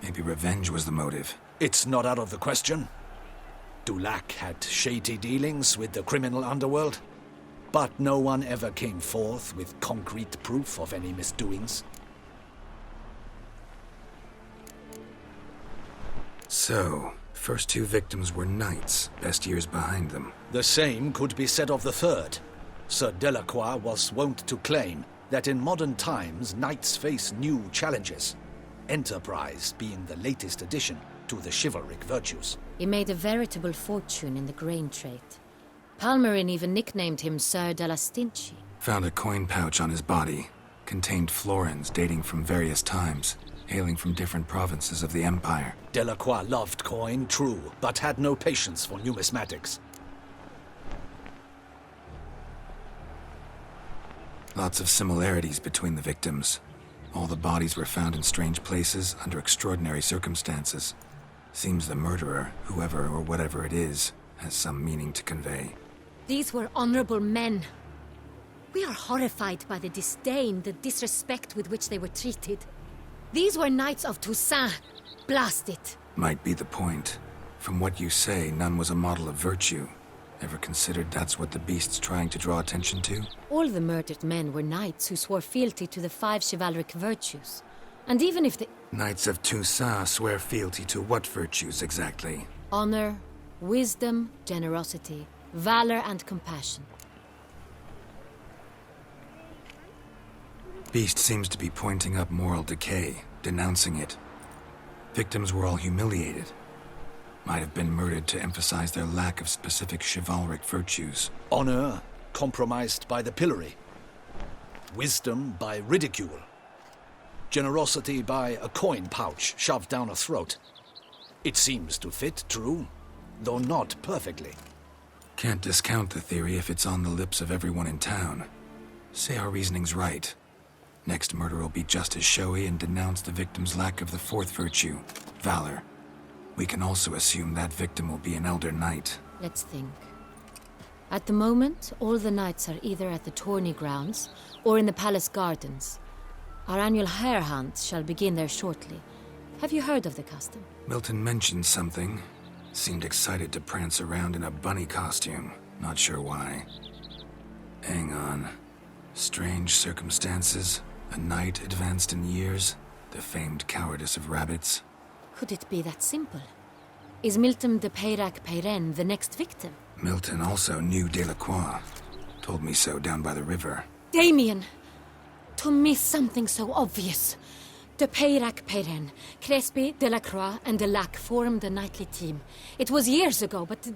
[SPEAKER 3] Maybe revenge was the motive.
[SPEAKER 7] It's not out of the question. Dulac had shady dealings with the criminal underworld, but no one ever came forth with concrete proof of any misdoings.
[SPEAKER 3] So, first two victims were knights, best years behind them.
[SPEAKER 7] The same could be said of the third. Sir Delacroix was wont to claim that in modern times knights face new challenges, enterprise being the latest addition to the chivalric virtues.
[SPEAKER 12] He made a veritable fortune in the grain trade. Palmerin even nicknamed him Sir de la Stinchi.
[SPEAKER 3] Found a coin pouch on his body. Contained florins dating from various times, hailing from different provinces of the Empire.
[SPEAKER 7] Delacroix loved coin, true, but had no patience for numismatics.
[SPEAKER 3] Lots of similarities between the victims. All the bodies were found in strange places under extraordinary circumstances. Seems the murderer, whoever or whatever it is, has some meaning to convey.
[SPEAKER 12] These were honorable men. We are horrified by the disdain, the disrespect with which they were treated. These were knights of Toussaint. Blast it.
[SPEAKER 3] Might be the point. From what you say, none was a model of virtue. Ever considered that's what the beast's trying to draw attention to?
[SPEAKER 12] All the murdered men were knights who swore fealty to the 5 chivalric virtues. And even if the...
[SPEAKER 3] Knights of Toussaint swear fealty to what virtues exactly?
[SPEAKER 12] Honor, wisdom, generosity, valor, and compassion.
[SPEAKER 3] Beast seems to be pointing up moral decay, denouncing it. Victims were all humiliated. Might have been murdered to emphasize their lack of specific chivalric virtues.
[SPEAKER 7] Honor compromised by the pillory. Wisdom by ridicule. Generosity by a coin pouch shoved down a throat. It seems to fit, true, though not perfectly.
[SPEAKER 3] Can't discount the theory if it's on the lips of everyone in town. Say our reasoning's right. Next murder will be just as showy and denounce the victim's lack of the fourth virtue, valor. We can also assume that victim will be an elder knight.
[SPEAKER 12] Let's think. At the moment, all the knights are either at the tourney grounds or in the palace gardens. Our annual hare hunt shall begin there shortly. Have you heard of the custom?
[SPEAKER 3] Milton mentioned something. Seemed excited to prance around in a bunny costume. Not sure why. Hang on. Strange circumstances. A knight advanced in years. The famed cowardice of rabbits.
[SPEAKER 12] Could it be that simple? Is Milton de Peyrac-Peyren the next victim?
[SPEAKER 3] Milton also knew Delacroix. Told me so down by the river.
[SPEAKER 12] Damien! To miss something so obvious. De Peyrac-Peyren, Crespi, Delacroix, and Delac formed a knightly team. It was years ago, but...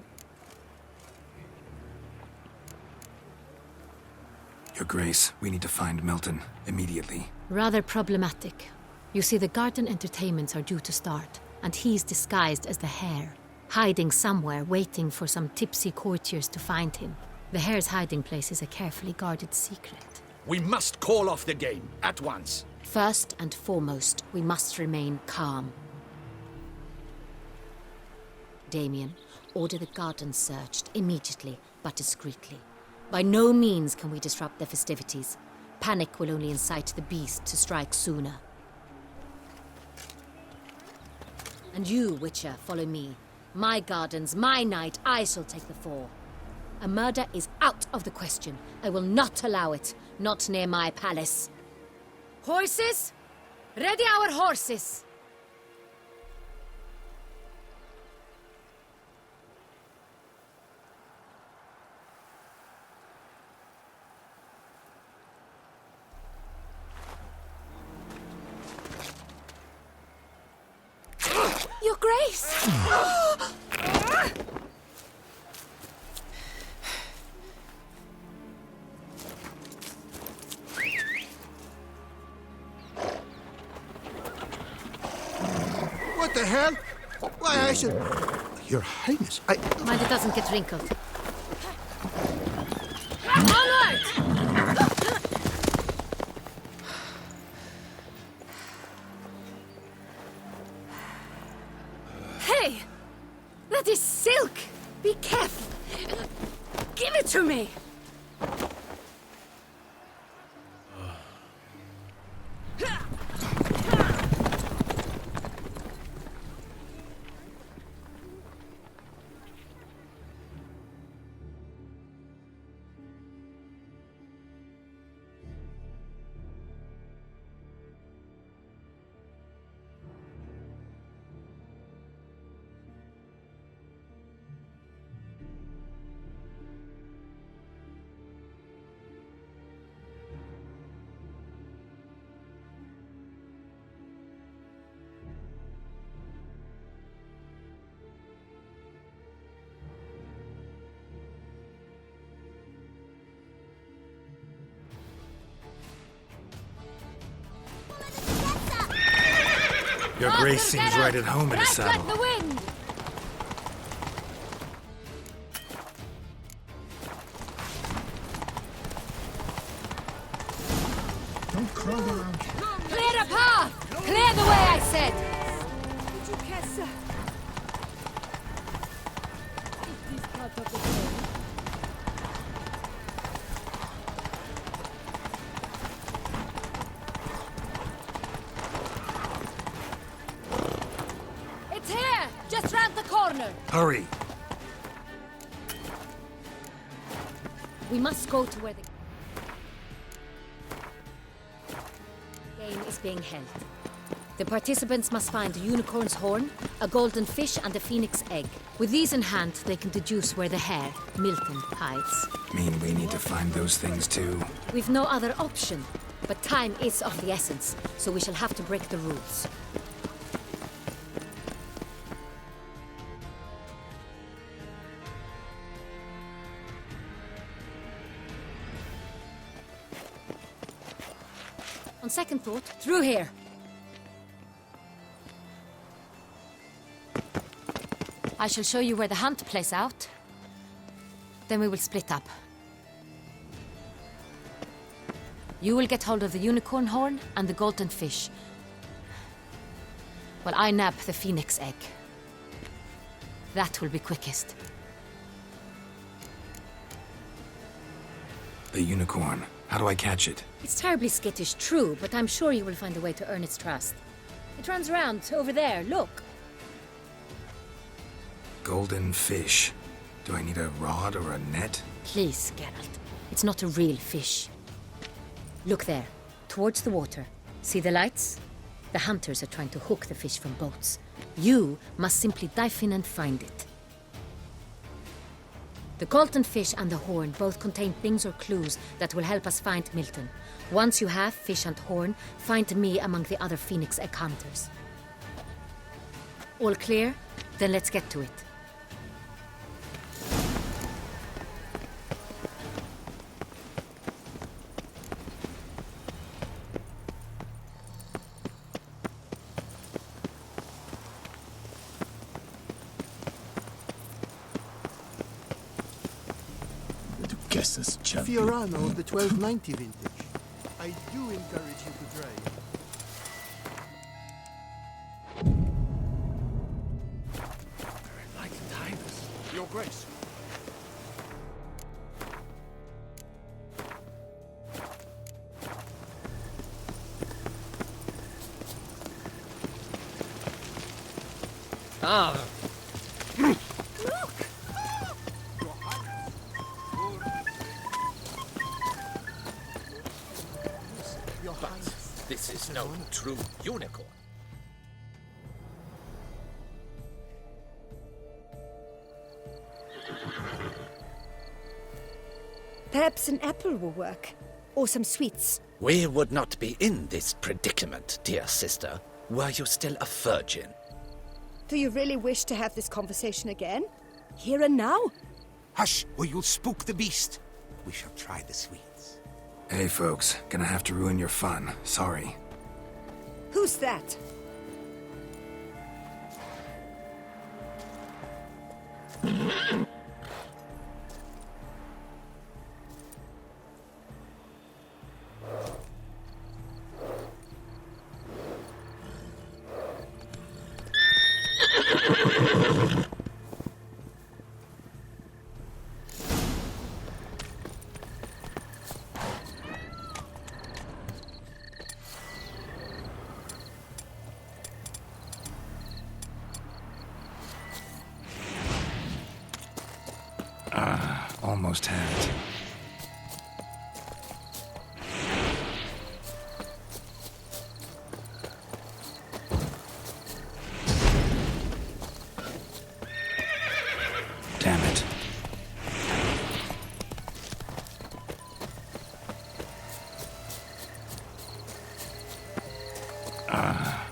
[SPEAKER 3] Your Grace, we need to find Milton, immediately.
[SPEAKER 12] Rather problematic. You see, the garden entertainments are due to start, and he's disguised as the hare, hiding somewhere, waiting for some tipsy courtiers to find him. The hare's hiding place is a carefully guarded secret.
[SPEAKER 7] We must call off the game, at once.
[SPEAKER 12] First and foremost, we must remain calm. Damien, order the garden searched immediately, but discreetly. By no means can we disrupt the festivities. Panic will only incite the beast to strike sooner. And you, Witcher, follow me. My gardens, my night, I shall take the fall. A murder is out of the question. I will not allow it. Not near my palace. Horses? Ready our horses!
[SPEAKER 9] Your Grace!
[SPEAKER 5] What the hell? Why, I should... Your Highness,
[SPEAKER 12] Mind it doesn't get wrinkled. Onward!
[SPEAKER 9] Hey! That is silk! Be careful! Give it to me!
[SPEAKER 3] Your Grace seems right at home in a saddle.
[SPEAKER 12] The wind!
[SPEAKER 5] Don't crowd around.
[SPEAKER 12] Clear the path! Clear the way, I said! It's here! Just round the corner!
[SPEAKER 3] Hurry!
[SPEAKER 12] We must go to where the game is being held. The participants must find a unicorn's horn, a golden fish, and a phoenix egg. With these in hand, they can deduce where the hare, Milton, hides.
[SPEAKER 3] Mean we need to find those things too?
[SPEAKER 12] We've no other option, but time is of the essence, so we shall have to break the rules. On second thought, through here. I shall show you where the hunt plays out. Then we will split up. You will get hold of the unicorn horn and the golden fish, while I nab the phoenix egg. That will be quickest.
[SPEAKER 3] The unicorn. How do I catch it?
[SPEAKER 12] It's terribly skittish, true, but I'm sure you will find a way to earn its trust. It runs around over there, look.
[SPEAKER 3] Golden fish. Do I need a rod or a net?
[SPEAKER 12] Please, Geralt. It's not a real fish. Look there, towards the water. See the lights? The hunters are trying to hook the fish from boats. You must simply dive in and find it. The golden fish and the horn both contain things or clues that will help us find Milton. Once you have fish and horn, find me among the other phoenix egg hunters. All clear? Then let's get to it.
[SPEAKER 5] Guesses, champion.
[SPEAKER 13] Fiorano of the 1290 vintage. I do encourage you to try.
[SPEAKER 5] Like Titus. Your Grace.
[SPEAKER 11] Ah!
[SPEAKER 5] But this is no true unicorn.
[SPEAKER 9] Perhaps an apple will work. Or some sweets.
[SPEAKER 5] We would not be in this predicament, dear sister, were you still a virgin.
[SPEAKER 9] Do you really wish to have this conversation again? Here and now?
[SPEAKER 6] Hush, or you'll spook the beast. We shall try the sweets.
[SPEAKER 3] Hey, folks. Gonna have to ruin your fun. Sorry.
[SPEAKER 9] Who's that?
[SPEAKER 3] Almost had it. Damn it.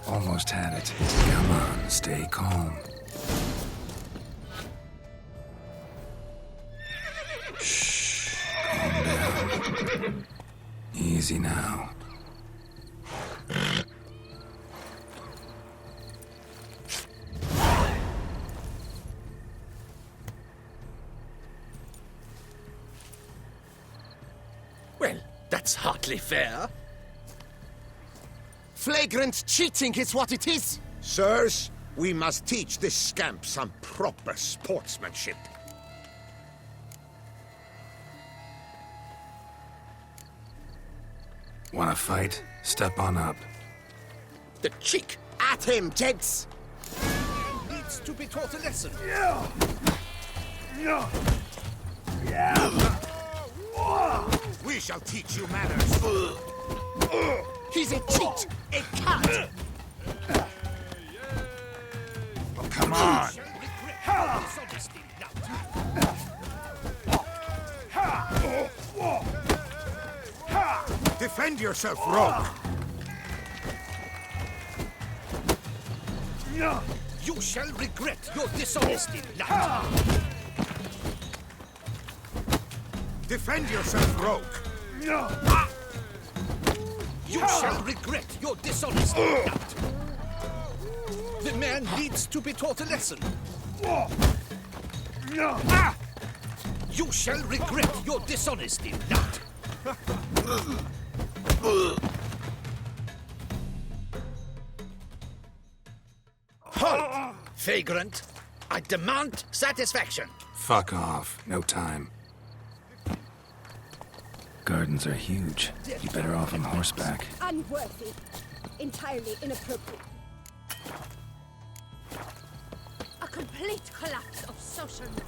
[SPEAKER 3] Almost had it. Come on, stay calm. Easy now.
[SPEAKER 5] Well, that's hardly fair.
[SPEAKER 6] Flagrant cheating is what it is. Sirs, we must teach this scamp some proper sportsmanship.
[SPEAKER 3] Wanna fight? Step on up.
[SPEAKER 5] The cheek!
[SPEAKER 6] At him, gents!
[SPEAKER 5] Needs to be taught a lesson.
[SPEAKER 6] We shall teach you manners. He's a cheat, a cad.
[SPEAKER 3] Oh, come on!
[SPEAKER 6] Defend yourself, rogue.
[SPEAKER 5] You shall regret your dishonesty, lad.
[SPEAKER 6] Defend yourself, rogue.
[SPEAKER 5] You shall regret your dishonesty, lad. The man needs to be taught a lesson. You shall regret your dishonesty, lad. Halt! Vagrant, I demand satisfaction.
[SPEAKER 3] Fuck off. No time. Gardens are huge. You better off on horseback.
[SPEAKER 9] Unworthy. Entirely inappropriate. A complete collapse of social norms.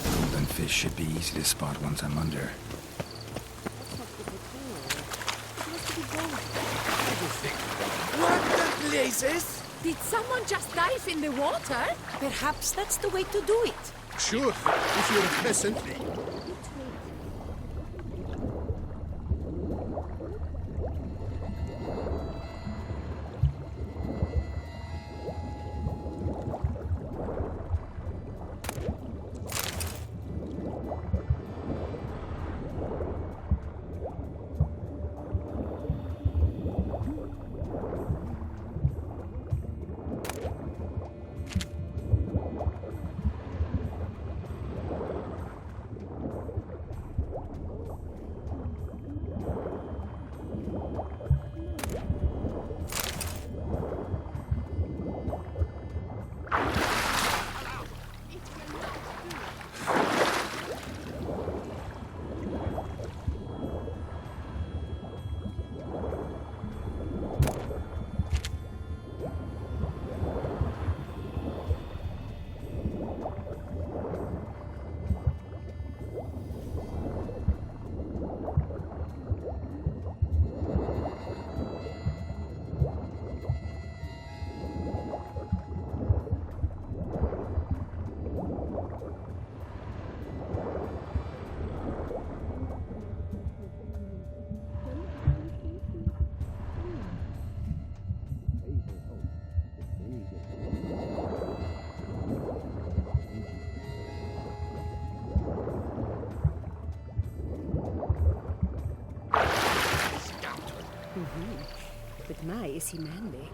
[SPEAKER 3] Golden fish should be easy to spot once I'm under.
[SPEAKER 9] What the blazes? Did someone just dive in the water? Perhaps that's the way to do it.
[SPEAKER 13] Sure, if you're a peasant.
[SPEAKER 9] is he manly?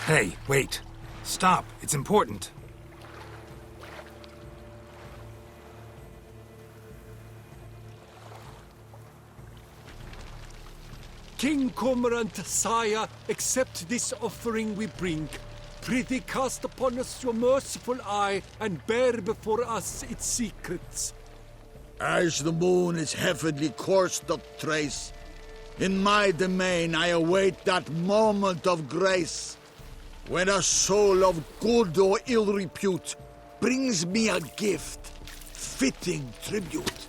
[SPEAKER 3] Hey, wait. Stop. It's important.
[SPEAKER 11] King Cormorant, sire, accept this offering we bring. Prithee cast upon us your merciful eye, and bear before us its secrets.
[SPEAKER 14] As the moon its heavenly course doth trace, in my domain I await that moment of grace, when a soul of good or ill repute brings me a gift, fitting tribute.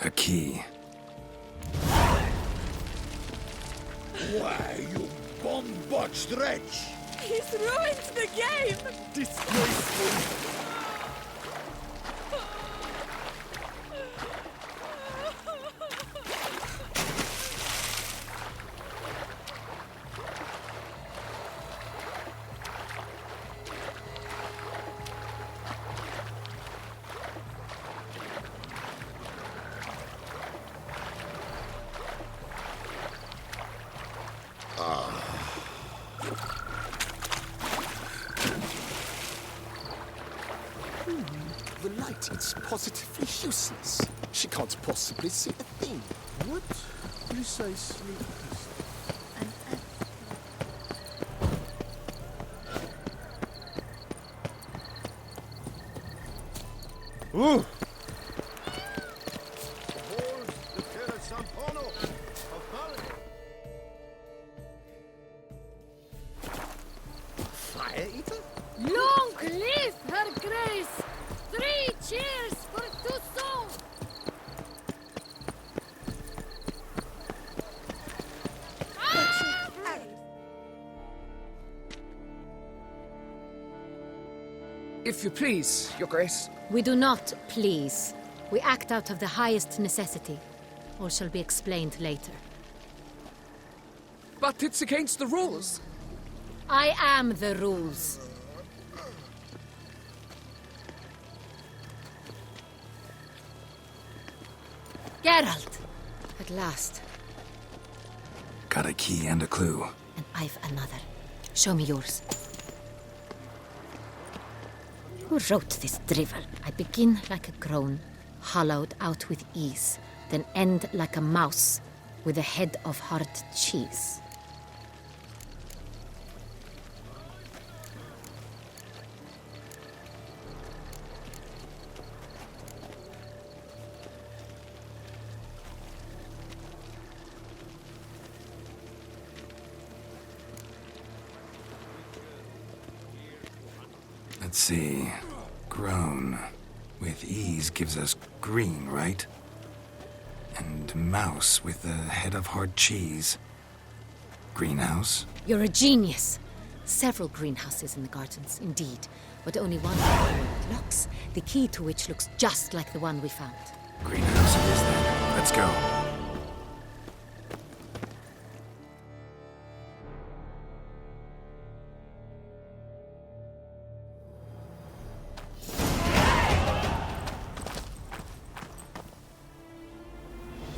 [SPEAKER 3] A key.
[SPEAKER 14] Why, you bomb-botched wretch!
[SPEAKER 9] He's ruined the game!
[SPEAKER 14] Disgraceful!
[SPEAKER 5] The light, it's positively useless. She can't possibly see a thing.
[SPEAKER 13] What precisely is that? Ooh!
[SPEAKER 5] Fire eater?
[SPEAKER 10] Long live her grace! 3 cheers for Toussaint!
[SPEAKER 8] If you please, Your Grace.
[SPEAKER 12] We do not please. We act out of the highest necessity. All shall be explained later.
[SPEAKER 8] But it's against the rules.
[SPEAKER 12] I am the rules. Geralt! At last.
[SPEAKER 3] Got a key and a clue.
[SPEAKER 12] And I've another. Show me yours. Who wrote this drivel? I begin like a groan, hollowed out with ease, then end like a mouse with a head of hard cheese.
[SPEAKER 3] Let's see. Grown. With ease gives us green, right? And mouse with the head of hard cheese. Greenhouse?
[SPEAKER 12] You're a genius. Several greenhouses in the gardens, indeed, but only one with locks, the key to which looks just like the one we found.
[SPEAKER 3] Greenhouse it is then. Let's go.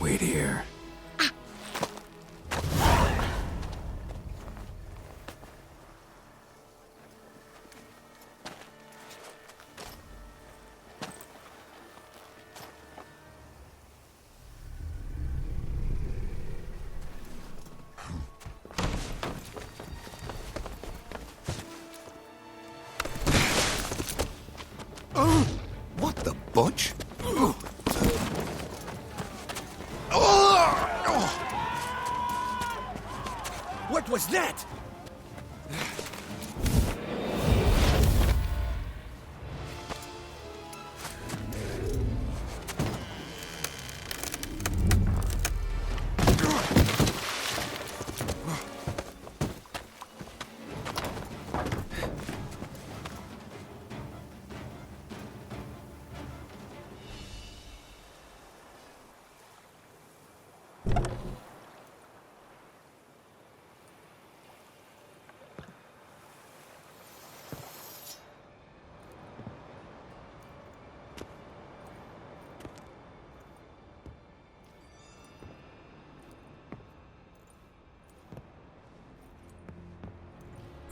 [SPEAKER 3] Wait here.
[SPEAKER 5] was that?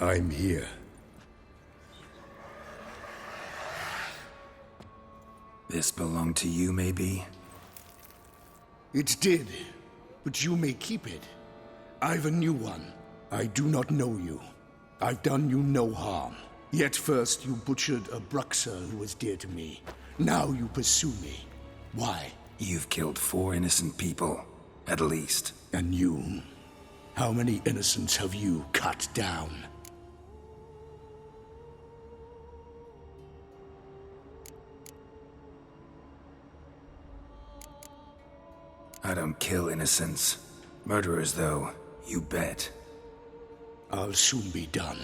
[SPEAKER 2] I'm here.
[SPEAKER 3] This belonged to you, maybe?
[SPEAKER 2] It did, but you may keep it. I've a new one. I do not know you. I've done you no harm. Yet first you butchered a Bruxer who was dear to me. Now you pursue me. Why?
[SPEAKER 3] You've killed 4 innocent people, at least.
[SPEAKER 2] And you? How many innocents have you cut down?
[SPEAKER 3] I don't kill innocents. Murderers, though, you bet.
[SPEAKER 2] I'll soon be done.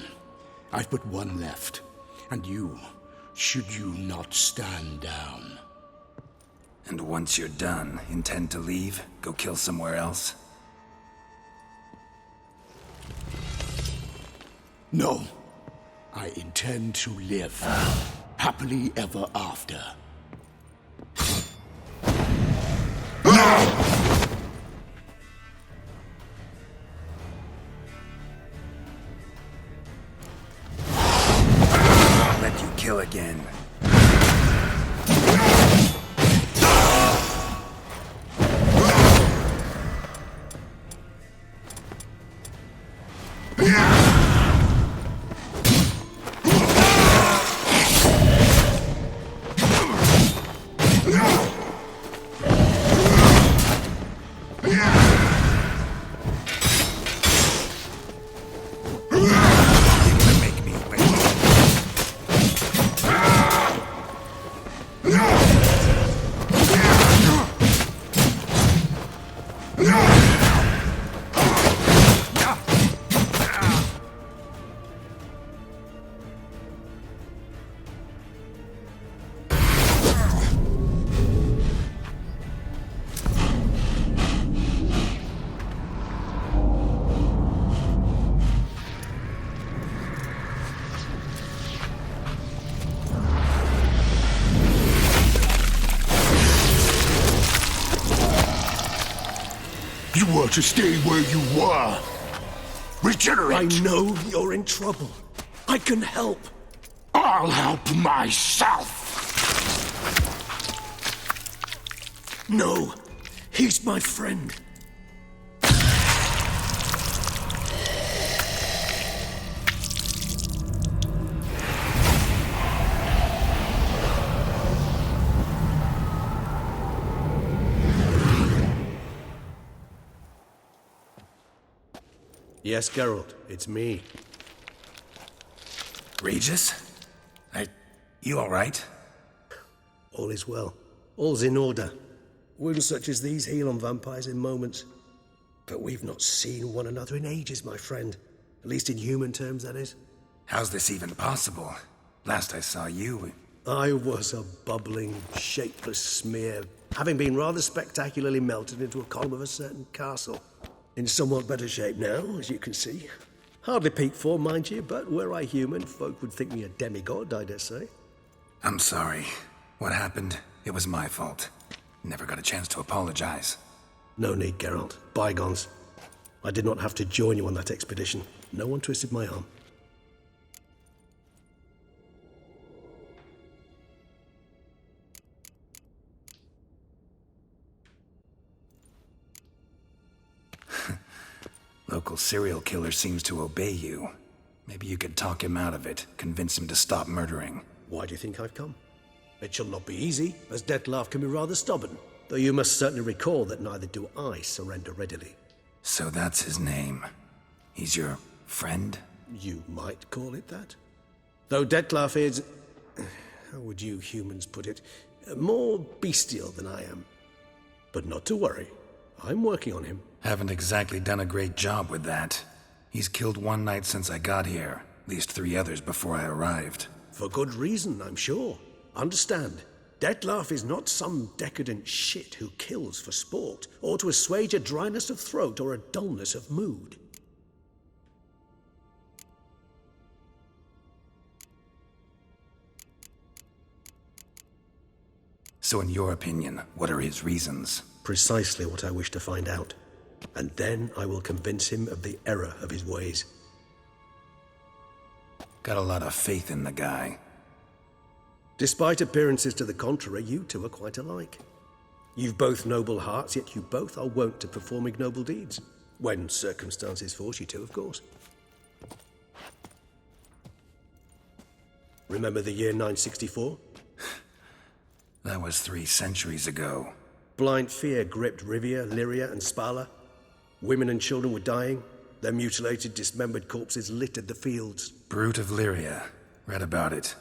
[SPEAKER 2] I've but one left. And you, should you not stand down.
[SPEAKER 3] And once you're done, intend to leave? Go kill somewhere else?
[SPEAKER 2] No. I intend to live. Happily ever after.
[SPEAKER 3] Let you kill again.
[SPEAKER 2] You were to stay where you were. Regenerate!
[SPEAKER 5] I know you're in trouble. I can help.
[SPEAKER 2] I'll help myself!
[SPEAKER 5] No, he's my friend.
[SPEAKER 15] Yes, Geralt, it's me.
[SPEAKER 3] Regis? You alright?
[SPEAKER 15] All is well. All's in order. Wounds such as these heal on vampires in moments. But we've not seen one another in ages, my friend. At least in human terms, that is.
[SPEAKER 3] How's this even possible? Last I saw you...
[SPEAKER 15] I was a bubbling, shapeless smear, having been rather spectacularly melted into a column of a certain castle. In somewhat better shape now, as you can see. Hardly peak form, mind you, but were I human, folk would think me a demigod, I dare say.
[SPEAKER 3] I'm sorry. What happened? It was my fault. Never got a chance to apologize.
[SPEAKER 15] No need, Geralt. Bygones. I did not have to join you on that expedition. No one twisted my arm.
[SPEAKER 3] Local serial killer seems to obey you. Maybe you could talk him out of it, convince him to stop murdering.
[SPEAKER 15] Why do you think I've come? It shall not be easy, as Dettlaff can be rather stubborn. Though you must certainly recall that neither do I surrender readily.
[SPEAKER 3] So that's his name. He's your friend?
[SPEAKER 15] You might call it that. Though Dettlaff is, how would you humans put it, more bestial than I am. But not to worry, I'm working on him.
[SPEAKER 3] Haven't exactly done a great job with that. He's killed one knight since I got here, at least 3 others before I arrived.
[SPEAKER 15] For good reason, I'm sure. Understand, Dettlaff is not some decadent shit who kills for sport, or to assuage a dryness of throat or a dullness of mood.
[SPEAKER 3] So in your opinion, what are his reasons?
[SPEAKER 15] Precisely what I wish to find out. And then I will convince him of the error of his ways.
[SPEAKER 3] Got a lot of faith in the guy.
[SPEAKER 15] Despite appearances to the contrary, you two are quite alike. You've both noble hearts, yet you both are wont to perform ignoble deeds. When circumstances force you to, of course. Remember the year 964?
[SPEAKER 3] That was 3 centuries ago.
[SPEAKER 15] Blind fear gripped Rivia, Lyria, and Spala. Women and children were dying. Their mutilated, dismembered corpses littered the fields.
[SPEAKER 3] Brute of Lyria. Read about it.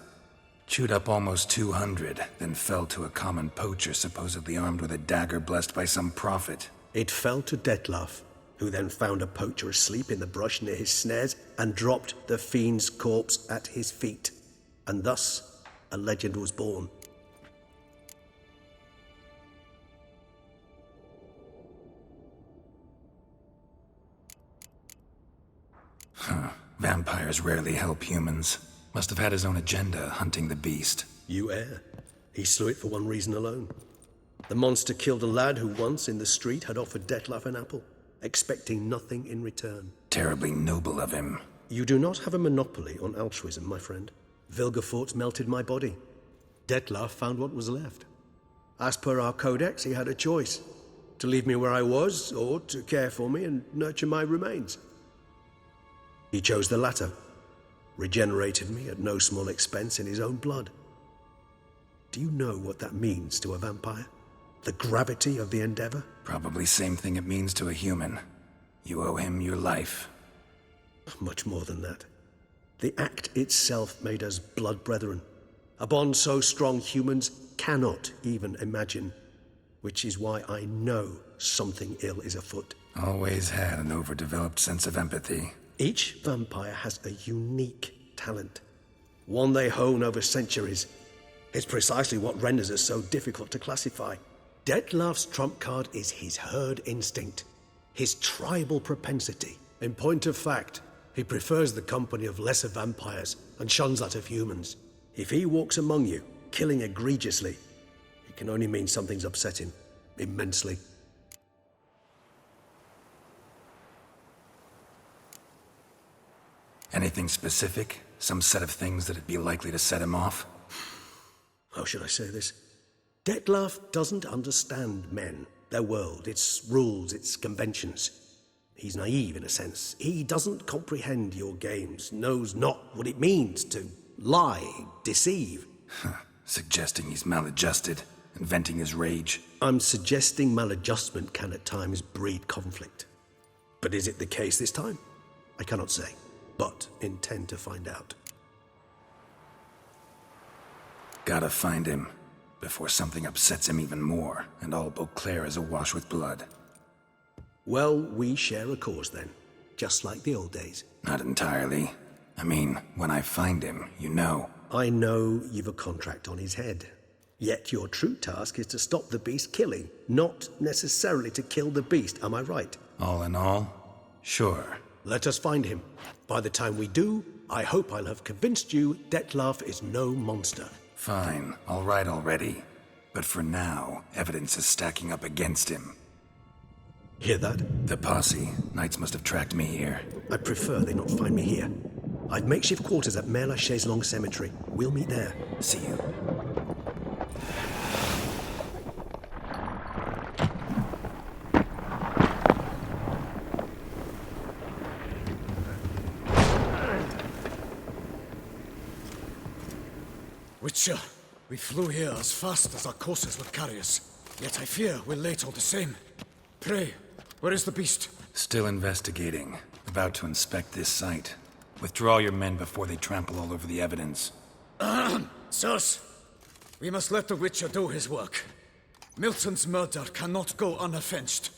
[SPEAKER 3] Chewed up almost 200, then fell to a common poacher supposedly armed with a dagger blessed by some prophet.
[SPEAKER 15] It fell to Dettlaff, who then found a poacher asleep in the brush near his snares and dropped the fiend's corpse at his feet. And thus, a legend was born.
[SPEAKER 3] Vampires rarely help humans. Must have had his own agenda, hunting the beast.
[SPEAKER 15] You err. He slew it for one reason alone. The monster killed a lad who once, in the street, had offered Dettlaff an apple, expecting nothing in return.
[SPEAKER 3] Terribly noble of him.
[SPEAKER 15] You do not have a monopoly on altruism, my friend. Vilgefortz melted my body. Dettlaff found what was left. As per our codex, he had a choice. To leave me where I was, or to care for me and nurture my remains. He chose the latter. Regenerated me at no small expense in his own blood. Do you know what that means to a vampire? The gravity of the endeavor?
[SPEAKER 3] Probably same thing it means to a human. You owe him your life.
[SPEAKER 15] Much more than that. The act itself made us blood brethren. A bond so strong humans cannot even imagine. Which is why I know something ill is afoot.
[SPEAKER 3] Always had an overdeveloped sense of empathy.
[SPEAKER 15] Each vampire has a unique talent, one they hone over centuries. It's precisely what renders us so difficult to classify. Dettlaff's trump card is his herd instinct, his tribal propensity. In point of fact, he prefers the company of lesser vampires and shuns that of humans. If he walks among you, killing egregiously, it can only mean something's upset him immensely.
[SPEAKER 3] Anything specific? Some set of things that'd be likely to set him off?
[SPEAKER 15] How should I say this? Dettlaff doesn't understand men, their world, its rules, its conventions. He's naive in a sense. He doesn't comprehend your games, knows not what it means to lie, deceive.
[SPEAKER 3] Suggesting he's maladjusted, and venting his rage.
[SPEAKER 15] I'm suggesting maladjustment can at times breed conflict. But is it the case this time? I cannot say. But intend to find out.
[SPEAKER 3] Gotta find him, before something upsets him even more, and all Beauclair is awash with blood.
[SPEAKER 15] Well, we share a cause then, just like the old days.
[SPEAKER 3] Not entirely. I mean, when I find him, you know.
[SPEAKER 15] I know you've a contract on his head. Yet your true task is to stop the beast killing, not necessarily to kill the beast, am I right?
[SPEAKER 3] All in all, sure.
[SPEAKER 15] Let us find him. By the time we do, I hope I'll have convinced you Dettlaff is no monster.
[SPEAKER 3] Fine, all right already. But for now, evidence is stacking up against him.
[SPEAKER 15] Hear that?
[SPEAKER 3] The posse. Knights must have tracked me here.
[SPEAKER 15] I prefer they not find me here. I've makeshift quarters at Mère Lachaise Long Cemetery. We'll meet there.
[SPEAKER 3] See you.
[SPEAKER 1] Witcher, we flew here as fast as our courses would carry us. Yet I fear we're late all the same. Pray, where is the beast?
[SPEAKER 3] Still investigating. The about to inspect this site. Withdraw your men before they trample all over the evidence.
[SPEAKER 1] Sirs, we must let the Witcher do his work. Milton's murder cannot go unavenged.